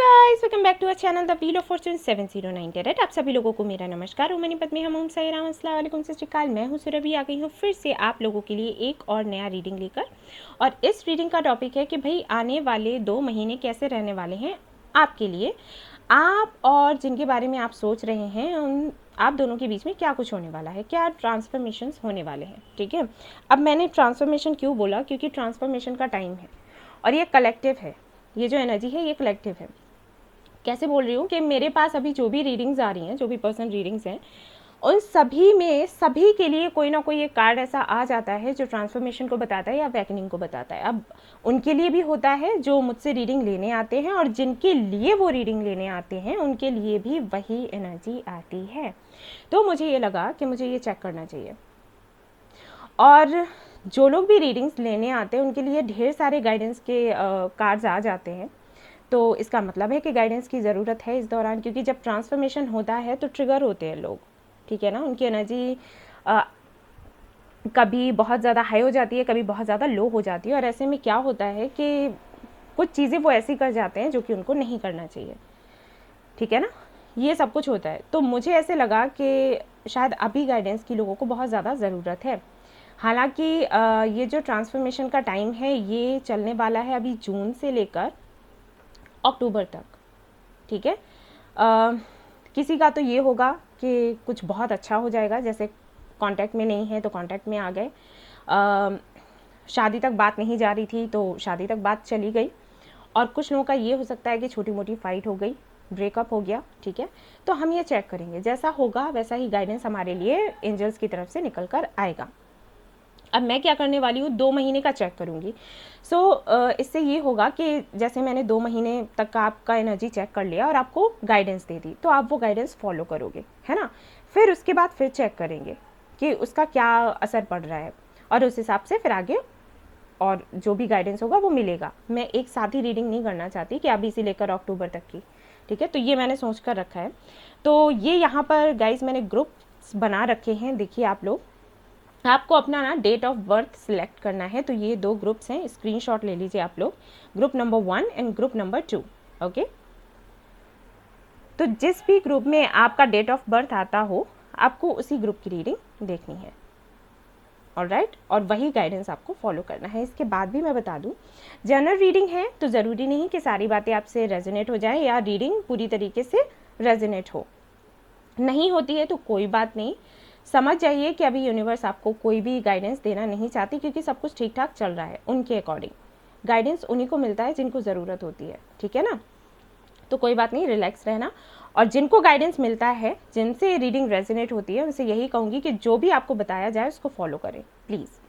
Guys, welcome back to our channel the wheel of fortune 709 carat. आप सभी लोगों को मेरा नमस्कार। मैंने पद्मी हम साई राम अस्सलाम वालेकुम सत श्री अकाल। मैं हूँ सुरभि, आ गई हूँ फिर से आप लोगों के लिए एक और नया रीडिंग लेकर। और इस रीडिंग का टॉपिक है कि भाई आने वाले 2 महीने कैसे रहने वाले हैं आपके लिए। आप और जिनके बारे में आप सोच रहे हैं उन आप दोनों के बीच में क्या कुछ होने वाला है, क्या ट्रांसफॉर्मेशंस होने वाले हैं। ठीक है, अब मैंने ट्रांसफॉर्मेशन क्यों बोला, क्योंकि ट्रांसफॉर्मेशन का टाइम है और ये कलेक्टिव है। ये जो एनर्जी है ये कलेक्टिव है। कैसे बोल रही हूँ कि मेरे पास अभी जो भी रीडिंग्स आ रही हैं, जो भी पर्सनल रीडिंग्स हैं, उन सभी में सभी के लिए कोई ना कोई एक कार्ड ऐसा आ जाता है जो ट्रांसफॉर्मेशन को बताता है या अवेकनिंग को बताता है। अब उनके लिए भी होता है जो मुझसे रीडिंग लेने आते हैं, और जिनके लिए वो रीडिंग लेने आते हैं उनके लिए भी वही एनर्जी आती है। तो मुझे ये लगा कि मुझे ये चेक करना चाहिए। और जो लोग भी रीडिंग्स लेने आते हैं उनके लिए ढेर सारे गाइडेंस के कार्ड्स आ जाते हैं। तो इसका मतलब है कि गाइडेंस की ज़रूरत है इस दौरान, क्योंकि जब ट्रांसफॉर्मेशन होता है तो ट्रिगर होते हैं लोग। ठीक है ना, उनकी एनर्जी कभी बहुत ज़्यादा हाई हो जाती है, कभी बहुत ज़्यादा लो हो जाती है। और ऐसे में क्या होता है कि कुछ चीज़ें वो ऐसी कर जाते हैं जो कि उनको नहीं करना चाहिए। ठीक है ना, ये सब कुछ होता है। तो मुझे ऐसे लगा कि शायद अभी गाइडेंस की लोगों को बहुत ज़्यादा ज़रूरत है। हालांकि ये जो ट्रांसफॉर्मेशन का टाइम है ये चलने वाला है अभी जून से लेकर अक्टूबर तक। ठीक है, किसी का तो ये होगा कि कुछ बहुत अच्छा हो जाएगा, जैसे कांटेक्ट में नहीं है तो कांटेक्ट में आ गए, शादी तक बात नहीं जा रही थी तो शादी तक बात चली गई। और कुछ लोगों का ये हो सकता है कि छोटी मोटी फाइट हो गई, ब्रेकअप हो गया। ठीक है, तो हम ये चेक करेंगे, जैसा होगा वैसा ही गाइडेंस हमारे लिए एंजल्स की तरफ से निकल कर आएगा। अब मैं क्या करने वाली हूँ, 2 महीने का चेक करूँगी। इससे ये होगा कि जैसे मैंने 2 महीने तक का आपका एनर्जी चेक कर लिया और आपको गाइडेंस दे दी, तो आप वो गाइडेंस फॉलो करोगे, है ना। फिर उसके बाद फिर चेक करेंगे कि उसका क्या असर पड़ रहा है, और उस हिसाब से फिर आगे और जो भी गाइडेंस होगा वो मिलेगा। मैं एक साथ ही रीडिंग नहीं करना चाहती कि अभी से लेकर अक्टूबर तक की। ठीक है, तो ये मैंने सोच कर रखा है। तो ये यहाँ पर गाइज मैंने ग्रुप्स बना रखे हैं। देखिए आप लोग, आपको अपना ना डेट ऑफ बर्थ सिलेक्ट करना है। तो ये 2 ग्रुप्स हैं, स्क्रीनशॉट ले लीजिए आप लोग, group number 1 and group number 2। Okay, तो जिस भी ग्रुप में आपका डेट ऑफ बर्थ आता हो आपको उसी ग्रुप की रीडिंग देखनी है। ऑलराइट, और वही गाइडेंस आपको फॉलो करना है। इसके बाद भी मैं बता दूं, जनरल रीडिंग है तो ज़रूरी नहीं कि सारी बातें आपसे रेजोनेट हो जाए या रीडिंग पूरी तरीके से रेजोनेट हो। नहीं होती है तो कोई बात नहीं, समझ जाइए कि अभी यूनिवर्स आपको कोई भी गाइडेंस देना नहीं चाहती, क्योंकि सब कुछ ठीक ठाक चल रहा है। उनके अकॉर्डिंग गाइडेंस उन्हीं को मिलता है जिनको ज़रूरत होती है। ठीक है ना, तो कोई बात नहीं, रिलैक्स रहना। और जिनको गाइडेंस मिलता है, जिनसे रीडिंग रेजोनेट होती है, उनसे यही कहूँगी कि जो भी आपको बताया जाए उसको फॉलो करें प्लीज़।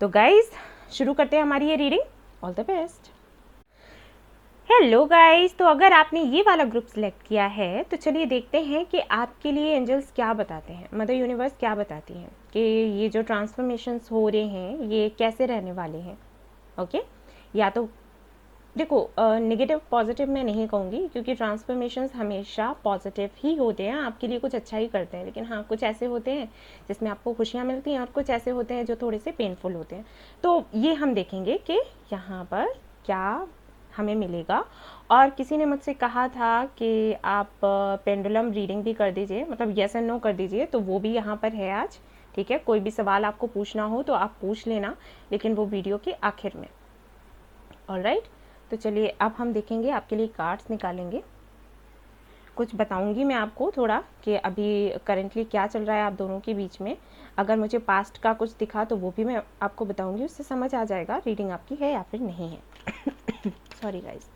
तो गाइज शुरू करते हैं हमारी ये reading. All the best. Hello guys, तो अगर आपने ये वाला ग्रुप सिलेक्ट किया है तो चलिए देखते हैं कि आपके लिए एंजल्स क्या बताते हैं, मदर यूनिवर्स क्या बताती हैं कि ये जो ट्रांसफॉर्मेशंस हो रहे हैं ये कैसे रहने वाले हैं। ओके, या तो देखो नेगेटिव पॉजिटिव मैं नहीं कहूँगी, क्योंकि ट्रांसफॉर्मेशंस हमेशा पॉजिटिव ही होते हैं, आपके लिए कुछ अच्छा ही करते हैं। लेकिन हाँ, कुछ ऐसे होते हैं जिसमें आपको खुशियाँ मिलती हैं और कुछ ऐसे होते हैं जो थोड़े से पेनफुल होते हैं। तो ये हम देखेंगे कि यहाँ पर क्या हमें मिलेगा। और किसी ने मुझसे कहा था कि आप पेंडुलम रीडिंग भी कर दीजिए, मतलब येस एंड नो कर दीजिए, तो वो भी यहाँ पर है आज। ठीक है, कोई भी सवाल आपको पूछना हो तो आप पूछ लेना, लेकिन वो वीडियो के आखिर में। ऑलराइट, तो चलिए अब हम देखेंगे, आपके लिए कार्ड्स निकालेंगे। कुछ बताऊंगी मैं आपको थोड़ा कि अभी करेंटली क्या चल रहा है आप दोनों के बीच में। अगर मुझे पास्ट का कुछ दिखा तो वो भी मैं आपको बताऊंगी, उससे समझ आ जाएगा रीडिंग आपकी है या फिर नहीं है। Sorry guys.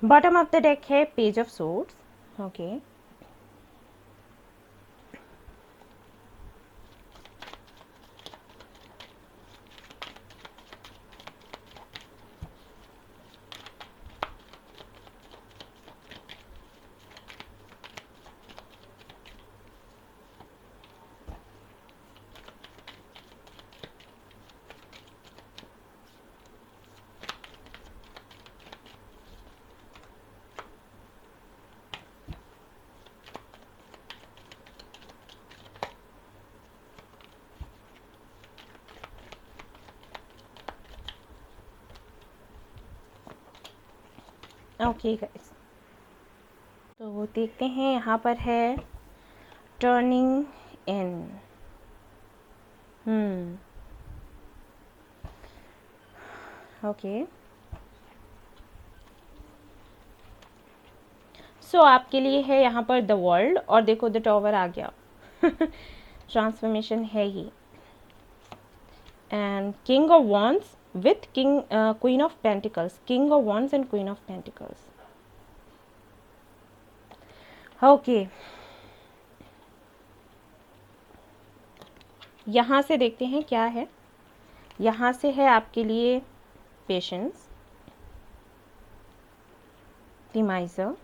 Bottom of the deck है page of swords. Okay, okay guys, तो देखते हैं यहाँ पर है टर्निंग इन। ओके, सो आपके लिए है यहाँ पर द वर्ल्ड, और देखो द टॉवर आ गया। ट्रांसफॉर्मेशन है ही। And king of wands with king queen of pentacles, king of wands and queen of pentacles. Okay, यहाँ से देखते हैं क्या है। यहाँ से है आपके लिए patience, the माइजर,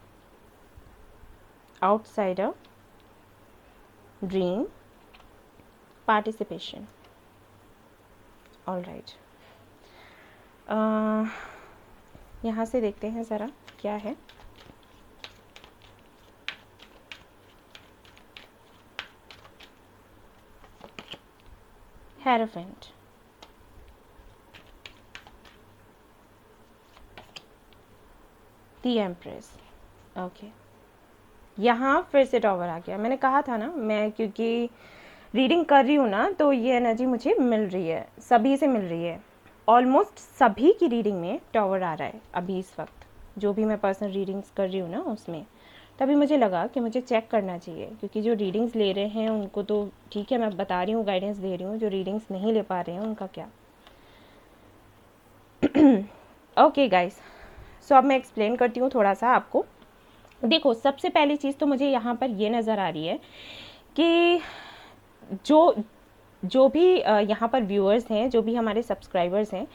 outsider, dream, participation. All right, यहाँ से देखते हैं ज़रा क्या है। Hierophant, the empress. ओके, यहाँ फिर से टॉवर आ गया। मैंने कहा था ना, मैं क्योंकि रीडिंग कर रही हूँ ना, तो ये एनर्जी मुझे मिल रही है, सभी से मिल रही है। ऑलमोस्ट सभी की रीडिंग में टॉवर आ रहा है अभी इस वक्त, जो भी मैं पर्सनल रीडिंग्स कर रही हूँ ना उसमें। तभी मुझे लगा कि मुझे चेक करना चाहिए, क्योंकि जो रीडिंग्स ले रहे हैं उनको तो ठीक है, मैं बता रही हूँ, गाइडेंस दे रही हूँ। जो रीडिंग्स नहीं ले पा रहे हैं उनका क्या। ओके गाइस, सो अब मैं एक्सप्लेन करती हूँ थोड़ा सा आपको। देखो, सबसे पहली चीज़ तो मुझे यहाँ पर ये नज़र आ रही है कि जो भी यहाँ पर व्यूअर्स हैं, जो भी हमारे सब्सक्राइबर्स हैं,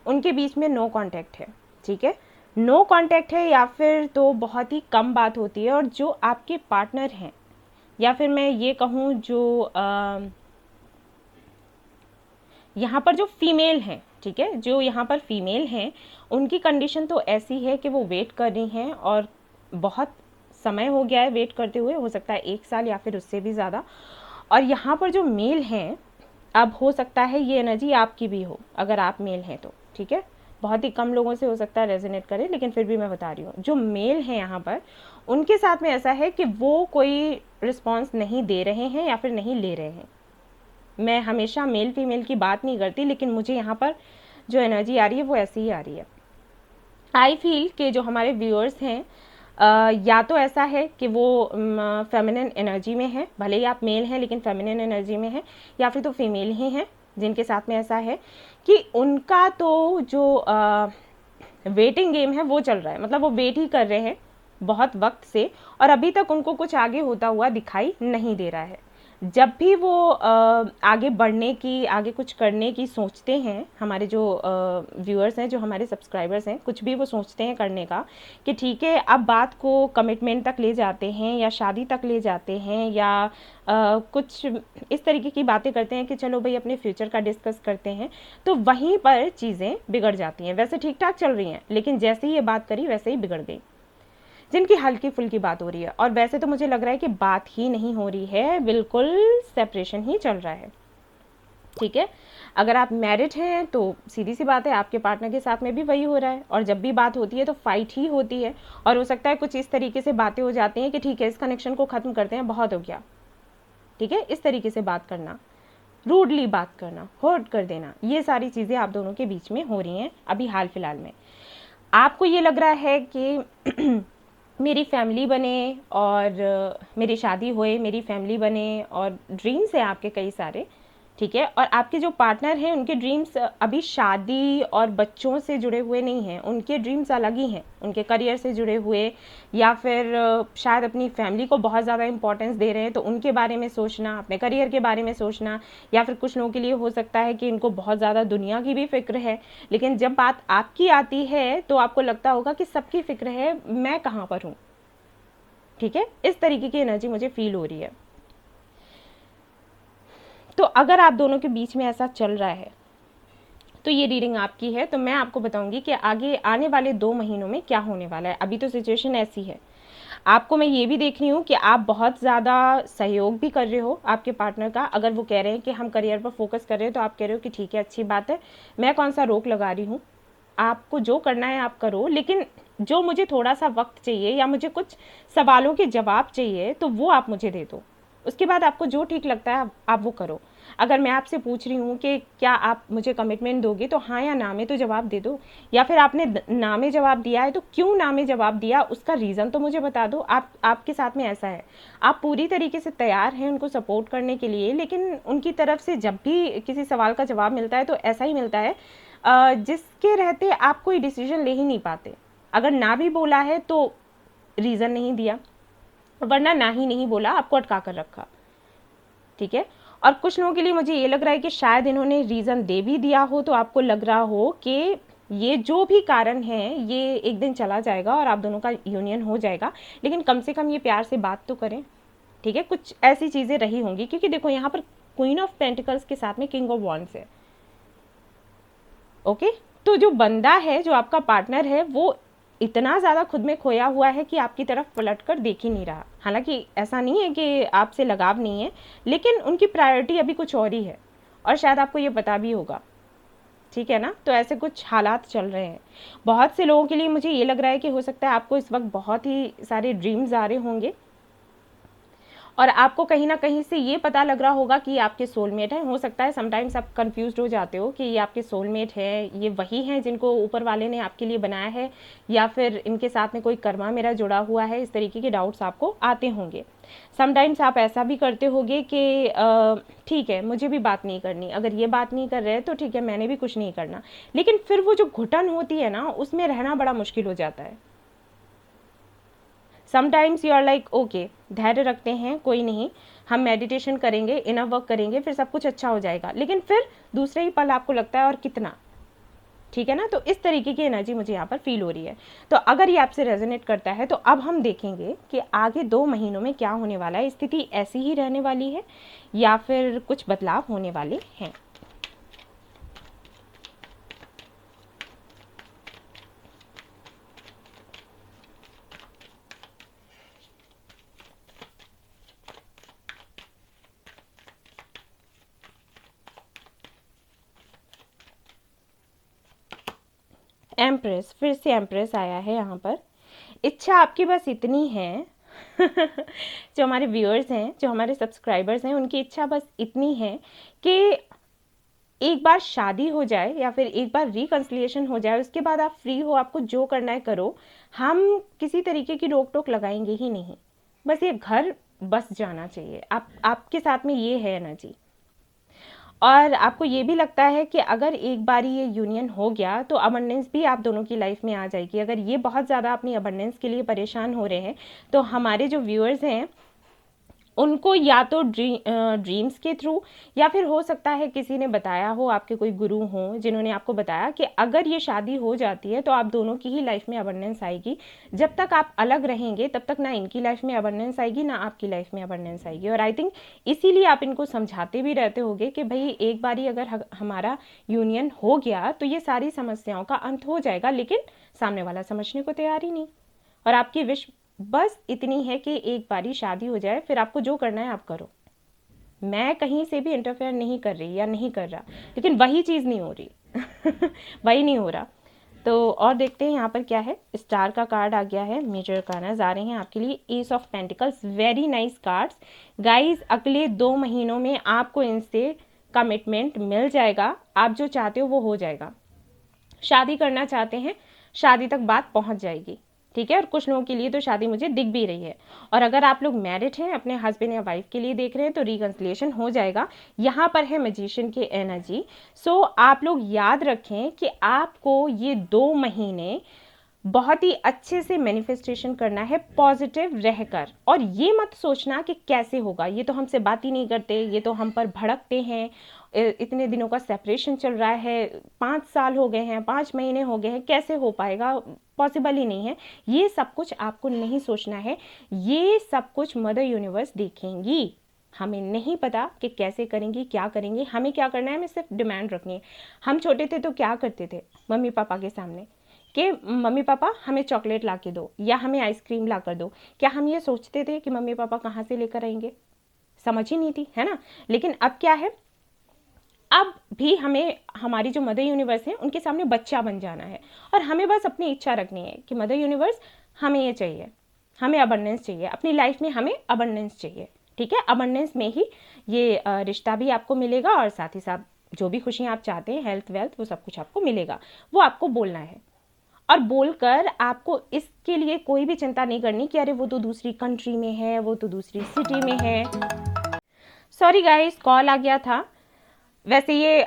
उनके बीच में नो कांटेक्ट है। ठीक है, नो कांटेक्ट है, या फिर तो बहुत ही कम बात होती है। और जो आपके पार्टनर हैं, या फिर मैं ये कहूँ जो यहाँ पर जो फीमेल हैं, ठीक है, जो यहाँ पर फीमेल हैं, उनकी कंडीशन तो ऐसी है कि वो वेट कर रही हैं, और बहुत समय हो गया है वेट करते हुए, हो सकता है 1 साल या फिर उससे भी ज़्यादा। और यहाँ पर जो मेल हैं, अब हो सकता है ये एनर्जी आपकी भी हो, अगर आप मेल हैं तो। ठीक है, बहुत ही कम लोगों से हो सकता है रेजोनेट करे, लेकिन फिर भी मैं बता रही हूँ, जो मेल हैं यहाँ पर, उनके साथ में ऐसा है कि वो कोई रिस्पॉन्स नहीं दे रहे हैं या फिर नहीं ले रहे हैं। मैं हमेशा मेल फीमेल की बात नहीं करती, लेकिन मुझे यहाँ पर जो एनर्जी आ रही है वो ऐसी ही आ रही है। आई फील कि जो हमारे व्यूअर्स हैं, या तो ऐसा है कि वो फेमिनिन एनर्जी में है, भले ही आप मेल हैं लेकिन फेमिनिन एनर्जी में है, या फिर तो फीमेल ही हैं जिनके साथ में ऐसा है कि उनका तो जो वेटिंग गेम है वो चल रहा है। मतलब वो वेट ही कर रहे हैं बहुत वक्त से, और अभी तक उनको कुछ आगे होता हुआ दिखाई नहीं दे रहा है। जब भी वो आगे बढ़ने की, आगे कुछ करने की सोचते हैं, हमारे जो व्यूअर्स हैं, जो हमारे सब्सक्राइबर्स हैं, कुछ भी वो सोचते हैं करने का, कि ठीक है अब बात को कमिटमेंट तक ले जाते हैं, या शादी तक ले जाते हैं, या कुछ इस तरीके की बातें करते हैं कि चलो भाई अपने फ्यूचर का डिस्कस करते हैं, तो वहीं पर चीज़ें बिगड़ जाती हैं। वैसे ठीक ठाक चल रही हैं, लेकिन जैसे ही ये बात करी वैसे ही बिगड़ गई, जिनकी हल्की फुल्की बात हो रही है। और वैसे तो मुझे लग रहा है कि बात ही नहीं हो रही है, बिल्कुल सेपरेशन ही चल रहा है। ठीक है, अगर आप मैरिड हैं तो सीधी सी बात है, आपके पार्टनर के साथ में भी वही हो रहा है, और जब भी बात होती है तो फाइट ही होती है। और हो सकता है कुछ इस तरीके से बातें हो जाती हैं कि ठीक है इस कनेक्शन को ख़त्म करते हैं, बहुत हो गया। ठीक है, इस तरीके से बात करना, रूडली बात करना, हर्ट कर देना, ये सारी चीज़ें आप दोनों के बीच में हो रही हैं अभी हाल फिलहाल में। आपको ये लग रहा है कि मेरी फैमिली बने और मेरी शादी होए, मेरी फैमिली बने, और ड्रीम्स हैं आपके कई सारे। ठीक है, और आपके जो पार्टनर हैं उनके ड्रीम्स अभी शादी और बच्चों से जुड़े हुए नहीं हैं, उनके ड्रीम्स अलग ही हैं, उनके करियर से जुड़े हुए, या फिर शायद अपनी फैमिली को बहुत ज़्यादा इंपॉर्टेंस दे रहे हैं, तो उनके बारे में सोचना, अपने करियर के बारे में सोचना। या फिर कुछ लोगों के लिए हो सकता है कि इनको बहुत ज़्यादा दुनिया की भी फिक्र है, लेकिन जब बात आपकी आती है तो आपको लगता होगा कि सबकी फिक्र है, मैं कहाँ पर हूँ। ठीक है, इस तरीके की एनर्जी मुझे फील हो रही है। तो अगर आप दोनों के बीच में ऐसा चल रहा है तो ये रीडिंग आपकी है। तो मैं आपको बताऊंगी कि आगे आने वाले 2 महीनों में क्या होने वाला है। अभी तो सिचुएशन ऐसी है, आपको मैं ये भी देख रही हूँ कि आप बहुत ज़्यादा सहयोग भी कर रहे हो आपके पार्टनर का। अगर वो कह रहे हैं कि हम करियर पर फोकस कर रहे हैं, तो आप कह रहे हो कि ठीक है अच्छी बात है, मैं कौन सा रोक लगा रही हूँ, आपको जो करना है आप करो, लेकिन जो मुझे थोड़ा सा वक्त चाहिए या मुझे कुछ सवालों के जवाब चाहिए तो वो आप मुझे दे दो। उसके बाद आपको जो ठीक लगता है आप वो करो। अगर मैं आपसे पूछ रही हूँ कि क्या आप मुझे कमिटमेंट दोगे, तो हाँ या ना में तो जवाब दे दो। या फिर आपने ना में जवाब दिया है तो क्यों ना में जवाब दिया, उसका रीज़न तो मुझे बता दो। आपके साथ में ऐसा है, आप पूरी तरीके से तैयार हैं उनको सपोर्ट करने के लिए, लेकिन उनकी तरफ से जब भी किसी सवाल का जवाब मिलता है तो ऐसा ही मिलता है जिसके रहते आप कोई डिसीजन ले ही नहीं पाते। अगर ना भी बोला है तो रीज़न नहीं दिया, वरना ना ही नहीं बोला, आपको अटका कर रखा। ठीक है। और कुछ लोगों के लिए मुझे ये लग रहा है कि शायद इन्होंने रीज़न दे भी दिया हो तो आपको लग रहा हो कि ये जो भी कारण है ये एक दिन चला जाएगा और आप दोनों का यूनियन हो जाएगा, लेकिन कम से कम ये प्यार से बात तो करें। ठीक है, कुछ ऐसी चीज़ें रही होंगी, क्योंकि देखो यहाँ पर क्वीन ऑफ पेंटिकल्स के साथ में किंग ऑफ वॉन्ड्स है। ओके, तो जो बंदा है, जो आपका पार्टनर है, वो इतना ज़्यादा खुद में खोया हुआ है कि आपकी तरफ पलट कर देख ही नहीं रहा। हालांकि ऐसा नहीं है कि आपसे लगाव नहीं है, लेकिन उनकी प्रायोरिटी अभी कुछ और ही है, और शायद आपको ये पता भी होगा। ठीक है ना, तो ऐसे कुछ हालात चल रहे हैं। बहुत से लोगों के लिए मुझे ये लग रहा है कि हो सकता है आपको इस वक्त बहुत ही सारे ड्रीम्स आ रहे होंगे, और आपको कहीं ना कहीं से ये पता लग रहा होगा कि ये आपके सोलमेट हैं। हो सकता है समटाइम्स आप कंफ्यूज्ड हो जाते हो कि ये आपके सोलमेट है, ये वही हैं जिनको ऊपर वाले ने आपके लिए बनाया है, या फिर इनके साथ में कोई कर्मा मेरा जुड़ा हुआ है। इस तरीके के डाउट्स आपको आते होंगे। समटाइम्स आप ऐसा भी करते होंगे कि ठीक है मुझे भी बात नहीं करनी, अगर ये बात नहीं कर रहे तो ठीक है मैंने भी कुछ नहीं करना, लेकिन फिर वो जो घुटन होती है ना, उसमें रहना बड़ा मुश्किल हो जाता है। Sometimes you are like okay, धैर्य रखते हैं, कोई नहीं, हम मेडिटेशन करेंगे, इनर वर्क करेंगे, फिर सब कुछ अच्छा हो जाएगा, लेकिन फिर दूसरे ही पल आपको लगता है और कितना। ठीक है ना, तो इस तरीके की एनर्जी मुझे यहाँ पर फील हो रही है। तो अगर ये आपसे रेजोनेट करता है तो अब हम देखेंगे कि आगे 2 महीनों में क्या होने वाला है। स्थिति ऐसी ही रहने वाली है या फिर कुछ बदलाव होने वाले हैं। एम्प्रेस, फिर से एम्प्रेस आया है यहाँ पर। इच्छा आपकी बस इतनी है जो हमारे व्यूअर्स हैं, जो हमारे सब्सक्राइबर्स हैं, उनकी इच्छा बस इतनी है कि एक बार शादी हो जाए या फिर एक बार रिकंसिलिएशन हो जाए, उसके बाद आप फ्री हो, आपको जो करना है करो, हम किसी तरीके की रोक टोक लगाएंगे ही नहीं। बस ये घर बस जाना चाहिए। आपके साथ में ये है एनर्जी। और आपको ये भी लगता है कि अगर एक बार ये यूनियन हो गया तो अबंडेंस भी आप दोनों की लाइफ में आ जाएगी। अगर ये बहुत ज़्यादा अपनी अबंडेंस के लिए परेशान हो रहे हैं तो हमारे जो व्यूअर्स हैं उनको या तो ड्रीम्स के थ्रू, या फिर हो सकता है किसी ने बताया हो, आपके कोई गुरु हो जिन्होंने आपको बताया कि अगर ये शादी हो जाती है तो आप दोनों की ही लाइफ में अबंडेंस आएगी। जब तक आप अलग रहेंगे तब तक ना इनकी लाइफ में अबंडेंस आएगी ना आपकी लाइफ में अबंडेंस आएगी। और आई थिंक इसीलिए आप इनको समझाते भी रहते होगे कि भाई एक बारी अगर हमारा यूनियन हो गया तो ये सारी समस्याओं का अंत हो जाएगा, लेकिन सामने वाला समझने को तैयार ही नहीं। और आपकी विश बस इतनी है कि एक बारी शादी हो जाए, फिर आपको जो करना है आप करो। मैं कहीं से भी इंटरफेयर नहीं कर रही या नहीं कर रहा, लेकिन वही चीज़ नहीं हो रही वही नहीं हो रहा। तो और देखते हैं यहाँ पर क्या है। स्टार का कार्ड आ गया है, मेजर कार्नर्स आ रहे हैं आपके लिए, S of pentacles, very nice cards guys. अगले 2 महीनों में आपको इनसे कमिटमेंट मिल जाएगा, आप जो चाहते हो वो हो जाएगा। शादी करना चाहते हैं, शादी तक बात पहुंच जाएगी। ठीक है, और कुछ लोगों के लिए तो शादी मुझे दिख भी रही है। और अगर आप लोग मैरिड हैं, अपने हस्बैंड या वाइफ के लिए देख रहे हैं, तो रिकंसिलिएशन हो जाएगा। यहाँ पर है मैजिशियन की एनर्जी। सो आप लोग याद रखें कि आपको ये 2 महीने बहुत ही अच्छे से मैनिफेस्टेशन करना है, पॉजिटिव रहकर। और ये मत सोचना कि कैसे होगा, ये तो हमसे बात ही नहीं करते, ये तो हम पर भड़कते हैं, इतने दिनों का सेपरेशन चल रहा है, 5 साल हो गए हैं, 5 महीने हो गए हैं, कैसे हो पाएगा, पॉसिबल ही नहीं है। ये सब कुछ आपको नहीं सोचना है, ये सब कुछ मदर यूनिवर्स देखेंगी। हमें नहीं पता कि कैसे करेंगी, क्या करेंगी, हमें क्या करना है, हमें सिर्फ डिमांड रखनी है। हम छोटे थे तो क्या करते थे मम्मी पापा के सामने कि मम्मी पापा हमें चॉकलेट ला के दो या हमें आइसक्रीम ला कर दो। क्या हम ये सोचते थे कि मम्मी पापा कहाँ से लेकर आएंगे? समझ ही नहीं थी, है ना। लेकिन अब क्या है, अब भी हमें हमारी जो मदर यूनिवर्स है उनके सामने बच्चा बन जाना है, और हमें बस अपनी इच्छा रखनी है कि मदर यूनिवर्स हमें ये चाहिए, हमें अबंडेंस चाहिए, अपनी लाइफ में हमें अबंडेंस चाहिए। ठीक है, अबंडेंस में ही ये रिश्ता भी आपको मिलेगा, और साथ ही साथ जो भी खुशियाँ आप चाहते हैं, हेल्थ वेल्थ, वो सब कुछ आपको मिलेगा। वो आपको बोलना है, और बोलकर आपको इसके लिए कोई भी चिंता नहीं करनी कि अरे वो तो दूसरी कंट्री में है, वो तो दूसरी सिटी में है। सॉरी गाइस, कॉल आ गया था। वैसे ये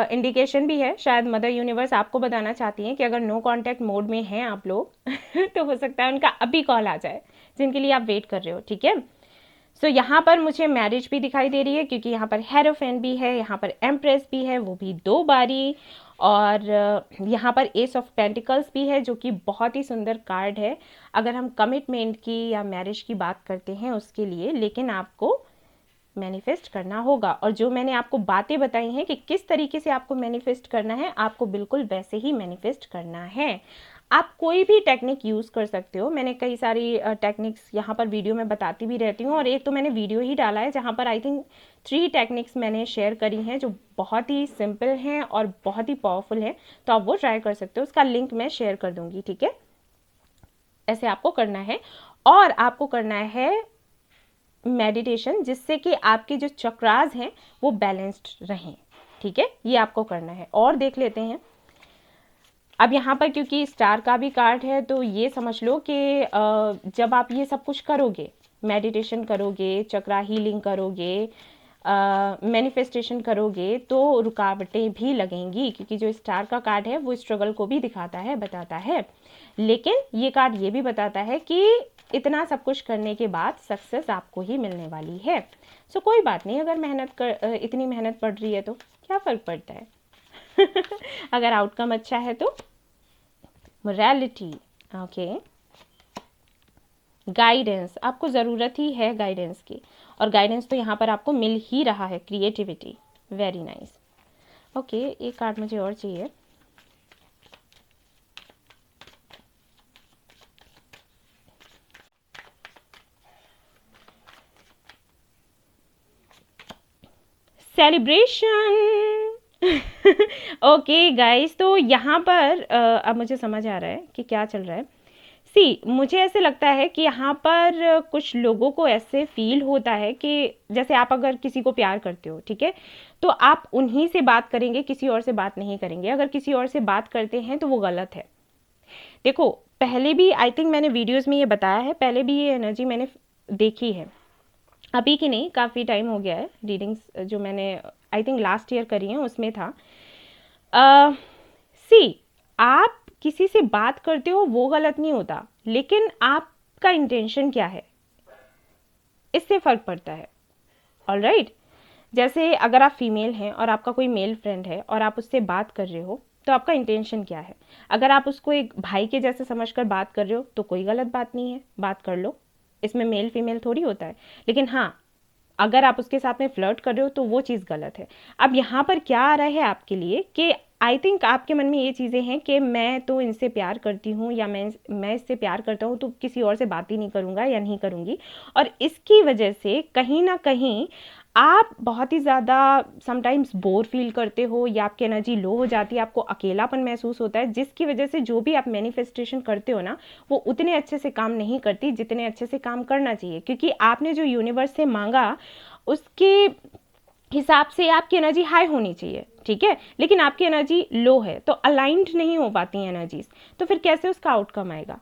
इंडिकेशन भी है, शायद मदर यूनिवर्स आपको बताना चाहती हैं कि अगर नो कांटेक्ट मोड में हैं आप लोग तो हो सकता है उनका अभी कॉल आ जाए, जिनके लिए आप वेट कर रहे हो। ठीक है, सो यहाँ पर मुझे मैरिज भी दिखाई दे रही है, क्योंकि यहाँ पर हेरोफेन भी है, यहाँ पर एम्प्रेस भी है, वो भी 2 बारी, और यहाँ पर एस ऑफ पेंटिकल्स भी है, जो कि बहुत ही सुंदर कार्ड है अगर हम कमिटमेंट की या मैरिज की बात करते हैं उसके लिए। लेकिन आपको मैनिफेस्ट करना होगा, और जो मैंने आपको बातें बताई हैं कि किस तरीके से आपको मैनिफेस्ट करना है, आपको बिल्कुल वैसे ही मैनिफेस्ट करना है। आप कोई भी टेक्निक यूज़ कर सकते हो। मैंने कई सारी टेक्निक्स यहाँ पर वीडियो में बताती भी रहती हूँ, और एक तो मैंने वीडियो ही डाला है जहाँ पर आई थिंक 3 टेक्निक्स मैंने शेयर करी हैं जो बहुत ही सिंपल हैं और बहुत ही पावरफुल हैं, तो आप वो ट्राई कर सकते हो। उसका लिंक मैं शेयर कर दूँगी। ठीक है, ऐसे आपको करना है, और आपको करना है मेडिटेशन, जिससे कि आपके जो चक्रास हैं वो बैलेंस्ड रहें। ठीक है, ये आपको करना है। और देख लेते हैं अब यहाँ पर, क्योंकि स्टार का भी कार्ड है, तो ये समझ लो कि जब आप ये सब कुछ करोगे, मेडिटेशन करोगे, चक्रा हीलिंग करोगे, मैनिफेस्टेशन करोगे, तो रुकावटें भी लगेंगी, क्योंकि जो स्टार का कार्ड है वो स्ट्रगल को भी दिखाता है, बताता है। लेकिन ये कार्ड ये भी बताता है कि इतना सब कुछ करने के बाद सक्सेस आपको ही मिलने वाली है। सो कोई बात नहीं, अगर इतनी मेहनत पड़ रही है तो क्या फ़र्क पड़ता है अगर आउटकम अच्छा है तो। मोरालिटी, ओके, गाइडेंस, आपको ज़रूरत ही है गाइडेंस की, और गाइडेंस तो यहाँ पर आपको मिल ही रहा है। Creativity, very nice. ओके, एक कार्ड मुझे और चाहिए। सेलिब्रेशन ओके गाइस, तो यहाँ पर अब मुझे समझ आ रहा है कि क्या चल रहा है। सी, मुझे ऐसे लगता है कि यहाँ पर कुछ लोगों को ऐसे फील होता है कि जैसे आप अगर किसी को प्यार करते हो, ठीक है, तो आप उन्हीं से बात करेंगे, किसी और से बात नहीं करेंगे। अगर किसी और से बात करते हैं तो वो गलत है। देखो, पहले भी आई थिंक मैंने वीडियोज़ में ये बताया है, पहले भी ये एनर्जी मैंने देखी है, अभी की नहीं, काफ़ी टाइम हो गया है। रीडिंग्स जो मैंने आई थिंक लास्ट ईयर करी हैं उसमें था। सी, आप किसी से बात करते हो वो गलत नहीं होता, लेकिन आपका इंटेंशन क्या है, इससे फ़र्क पड़ता है। ऑलराइट, जैसे अगर आप फीमेल हैं और आपका कोई मेल फ्रेंड है और आप उससे बात कर रहे हो, तो आपका इंटेंशन क्या है। अगर आप उसको एक भाई के जैसे समझकर बात कर रहे हो तो कोई गलत बात नहीं है, बात कर लो, इसमें मेल फीमेल थोड़ी होता है। लेकिन हाँ, अगर आप उसके साथ में फ्लर्ट कर रहे हो तो वो चीज़ गलत है। अब यहाँ पर क्या आ रहा है आपके लिए कि आई थिंक आपके मन में ये चीज़ें हैं कि मैं तो इनसे प्यार करती हूँ, या मैं इससे प्यार करता हूँ, तो किसी और से बात ही नहीं करूँगा या नहीं करूँगी। और इसकी वजह से कहीं ना कहीं आप बहुत ही ज़्यादा समटाइम्स बोर फील करते हो, या आपकी एनर्जी लो हो जाती है, आपको अकेलापन महसूस होता है, जिसकी वजह से जो भी आप मैनिफेस्टेशन करते हो ना, वो उतने अच्छे से काम नहीं करती जितने अच्छे से काम करना चाहिए। क्योंकि आपने जो यूनिवर्स से मांगा उसके हिसाब से आपकी एनर्जी हाई होनी चाहिए, ठीक है, लेकिन आपकी एनर्जी लो है, तो अलाइंड नहीं हो पाती एनर्जीज, तो फिर कैसे उसका आउटकम आएगा।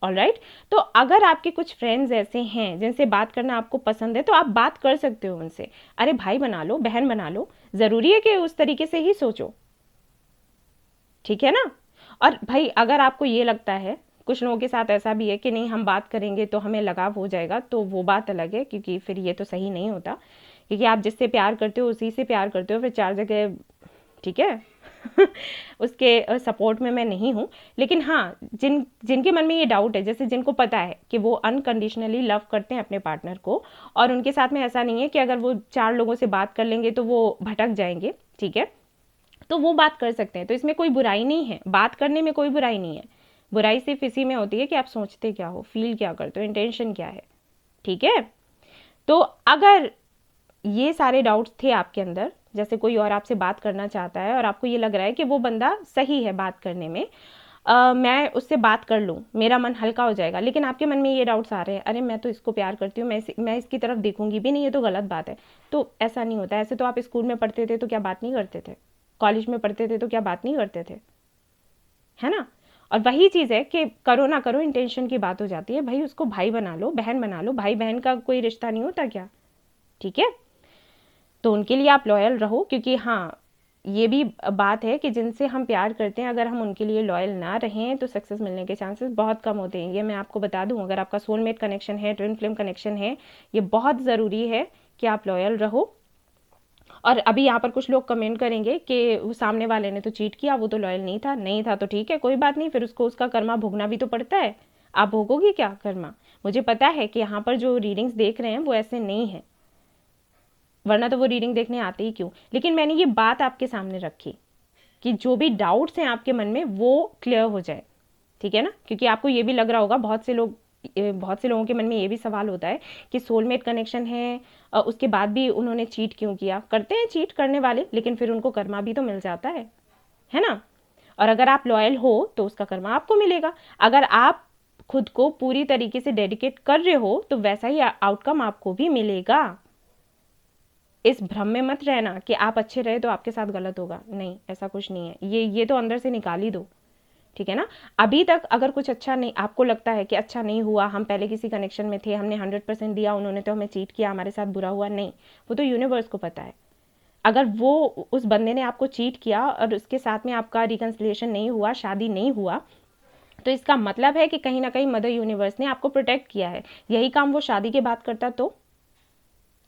ऑलराइट, तो अगर आपके कुछ फ्रेंड्स ऐसे हैं जिनसे बात करना आपको पसंद है, तो आप बात कर सकते हो उनसे। अरे भाई बना लो, बहन बना लो, ज़रूरी है कि उस तरीके से ही सोचो, ठीक है ना। और भाई अगर आपको ये लगता है, कुछ लोगों के साथ ऐसा भी है कि नहीं हम बात करेंगे तो हमें लगाव हो जाएगा, तो वो बात अलग है, क्योंकि फिर ये तो सही नहीं होता, क्योंकि आप जिससे प्यार करते हो उसी से प्यार करते हो, फिर 4 जगह, ठीक है उसके सपोर्ट में मैं नहीं हूँ। लेकिन हाँ, जिनके मन में ये डाउट है, जैसे जिनको पता है कि वो अनकंडीशनली लव करते हैं अपने पार्टनर को, और उनके साथ में ऐसा नहीं है कि अगर वो 4 लोगों से बात कर लेंगे तो वो भटक जाएंगे, ठीक है, तो वो बात कर सकते हैं। तो इसमें कोई बुराई नहीं है, बात करने में कोई बुराई नहीं है। बुराई सिर्फ इसी में होती है कि आप सोचते क्या हो, फील क्या करते हो, इंटेंशन क्या है, ठीक है। तो अगर ये सारे डाउट्स थे आपके अंदर, जैसे कोई और आपसे बात करना चाहता है और आपको ये लग रहा है कि वो बंदा सही है बात करने में, मैं उससे बात कर लूँ, मेरा मन हल्का हो जाएगा, लेकिन आपके मन में ये डाउट्स आ रहे हैं, अरे मैं तो इसको प्यार करती हूँ, मैं इसकी तरफ देखूंगी भी नहीं, ये तो गलत बात है। तो ऐसा नहीं होता। ऐसे तो आप स्कूल में पढ़ते थे तो क्या बात नहीं करते थे, कॉलेज में पढ़ते थे तो क्या बात नहीं करते थे, है ना। और वही चीज़ है कि करो ना करो इंटेंशन की बात हो जाती है। भाई उसको भाई बना लो, बहन बना लो, भाई बहन का कोई रिश्ता नहीं होता क्या, ठीक है। तो उनके लिए आप लॉयल रहो, क्योंकि हाँ ये भी बात है कि जिनसे हम प्यार करते हैं अगर हम उनके लिए लॉयल ना रहें तो सक्सेस मिलने के चांसेस बहुत कम होते हैं। ये मैं आपको बता दूं, अगर आपका सोलमेट कनेक्शन है, ट्विन फ्लेम कनेक्शन है, ये बहुत ज़रूरी है कि आप लॉयल रहो। और अभी यहाँ पर कुछ लोग कमेंट करेंगे कि वो सामने वाले ने तो चीट किया, वो तो लॉयल नहीं था। नहीं था तो ठीक है, कोई बात नहीं, फिर उसको उसका कर्मा भोगना भी तो पड़ता है। आप भोगोगे क्या कर्मा? मुझे पता है कि यहाँ पर जो रीडिंग्स देख रहे हैं वो ऐसे नहीं है, वरना तो वो रीडिंग देखने आते ही क्यों। लेकिन मैंने ये बात आपके सामने रखी कि जो भी डाउट्स हैं आपके मन में वो क्लियर हो जाए, ठीक है ना। क्योंकि आपको ये भी लग रहा होगा, बहुत से लोगों के मन में ये भी सवाल होता है कि सोलमेट कनेक्शन है, उसके बाद भी उन्होंने चीट क्यों किया। करते हैं चीट करने वाले, लेकिन फिर उनको कर्मा भी तो मिल जाता है ना। और अगर आप लॉयल हो तो उसका कर्मा आपको मिलेगा। अगर आप खुद को पूरी तरीके से डेडिकेट कर रहे हो तो वैसा ही आउटकम आपको भी मिलेगा। इस भ्रम में मत रहना कि आप अच्छे रहे तो आपके साथ गलत होगा, नहीं, ऐसा कुछ नहीं है। ये तो अंदर से निकाल ही दो, ठीक है ना। अभी तक अगर कुछ अच्छा नहीं, आपको लगता है कि अच्छा नहीं हुआ, हम पहले किसी कनेक्शन में थे, हमने 100% दिया, उन्होंने तो हमें चीट किया, हमारे साथ बुरा हुआ, नहीं, वो तो यूनिवर्स को पता है। अगर वो उस बंदे ने आपको चीट किया और उसके साथ में आपका रिकन्सिलिएशन नहीं हुआ, शादी नहीं हुआ, तो इसका मतलब है कि कहीं ना कहीं मदर यूनिवर्स ने आपको प्रोटेक्ट किया है। यही काम वो शादी के बाद करता तो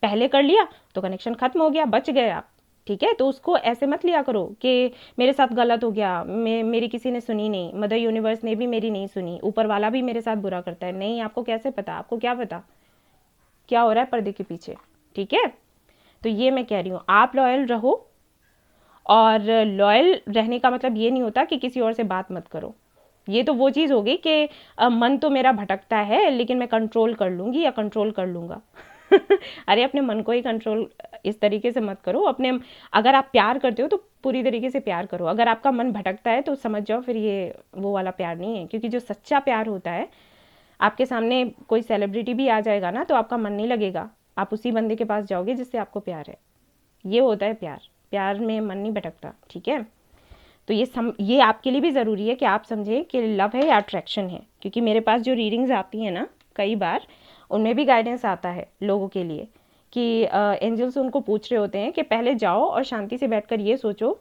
पहले कर लिया तो कनेक्शन खत्म हो गया, बच गए आप, ठीक है। तो उसको ऐसे मत लिया करो कि मेरे साथ गलत हो गया, मेरी किसी ने सुनी नहीं, मदर यूनिवर्स ने भी मेरी नहीं सुनी, ऊपर वाला भी मेरे साथ बुरा करता है। नहीं, आपको कैसे पता, आपको क्या पता क्या हो रहा है पर्दे के पीछे, ठीक है। तो ये मैं कह रही हूँ, आप लॉयल रहो। और लॉयल रहने का मतलब ये नहीं होता कि किसी और से बात मत करो। ये तो वो चीज़ होगी कि मन तो मेरा भटकता है लेकिन मैं कंट्रोल कर लूँगी या कंट्रोल कर लूँगा। अरे अपने मन को ही कंट्रोल इस तरीके से मत करो। अपने, अगर आप प्यार करते हो तो पूरी तरीके से प्यार करो। अगर आपका मन भटकता है तो समझ जाओ फिर ये वो वाला प्यार नहीं है। क्योंकि जो सच्चा प्यार होता है, आपके सामने कोई सेलिब्रिटी भी आ जाएगा ना तो आपका मन नहीं लगेगा, आप उसी बंदे के पास जाओगे जिससे आपको प्यार है। ये होता है प्यार, प्यार में मन नहीं भटकता, ठीक है। तो ये आपके लिए भी ज़रूरी है कि आप समझें कि लव है या अट्रैक्शन है। क्योंकि मेरे पास जो रीडिंग्स आती हैं ना, कई बार उनमें भी गाइडेंस आता है लोगों के लिए कि एंजल्स उनको पूछ रहे होते हैं कि पहले जाओ और शांति से बैठकर ये सोचो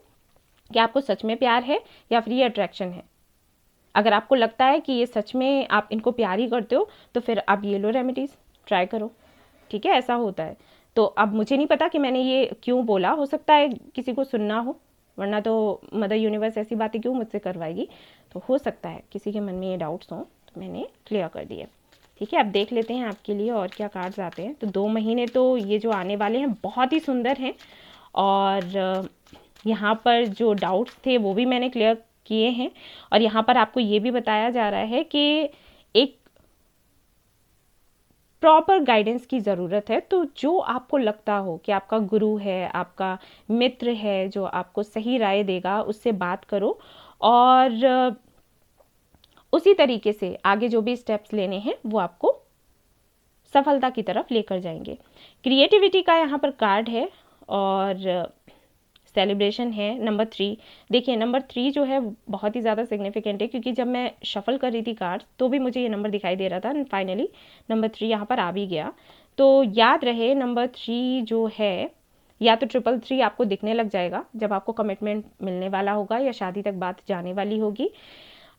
कि आपको सच में प्यार है या फिर ये अट्रैक्शन है। अगर आपको लगता है कि ये सच में आप इनको प्यार ही करते हो तो फिर आप ये लो रेमेडीज़ ट्राई करो, ठीक है। ऐसा होता है। तो अब मुझे नहीं पता कि मैंने ये क्यों बोला, हो सकता है किसी को सुनना हो, वरना तो मदर यूनिवर्स ऐसी बातें क्यों मुझसे करवाएगी। तो हो सकता है किसी के मन में ये डाउट्स हों, तो मैंने क्लियर कर दिए, ठीक है। अब देख लेते हैं आपके लिए और क्या कार्ड्स आते हैं। तो 2 महीने तो ये जो आने वाले हैं बहुत ही सुंदर हैं। और यहाँ पर जो डाउट्स थे वो भी मैंने क्लियर किए हैं। और यहाँ पर आपको ये भी बताया जा रहा है कि एक प्रॉपर गाइडेंस की ज़रूरत है। तो जो आपको लगता हो कि आपका गुरु है, आपका मित्र है जो आपको सही राय देगा, उससे बात करो और उसी तरीके से आगे जो भी स्टेप्स लेने हैं वो आपको सफलता की तरफ लेकर जाएंगे। क्रिएटिविटी का यहाँ पर कार्ड है और सेलिब्रेशन है नंबर 3। देखिए नंबर 3 जो है बहुत ही ज़्यादा सिग्निफिकेंट है, क्योंकि जब मैं शफल कर रही थी कार्ड्स तो भी मुझे ये नंबर दिखाई दे रहा था। फाइनली नंबर 3 यहाँ पर आ भी गया। तो याद रहे नंबर 3 जो है, या तो 333 आपको दिखने लग जाएगा जब आपको कमिटमेंट मिलने वाला होगा या शादी तक बात जाने वाली होगी,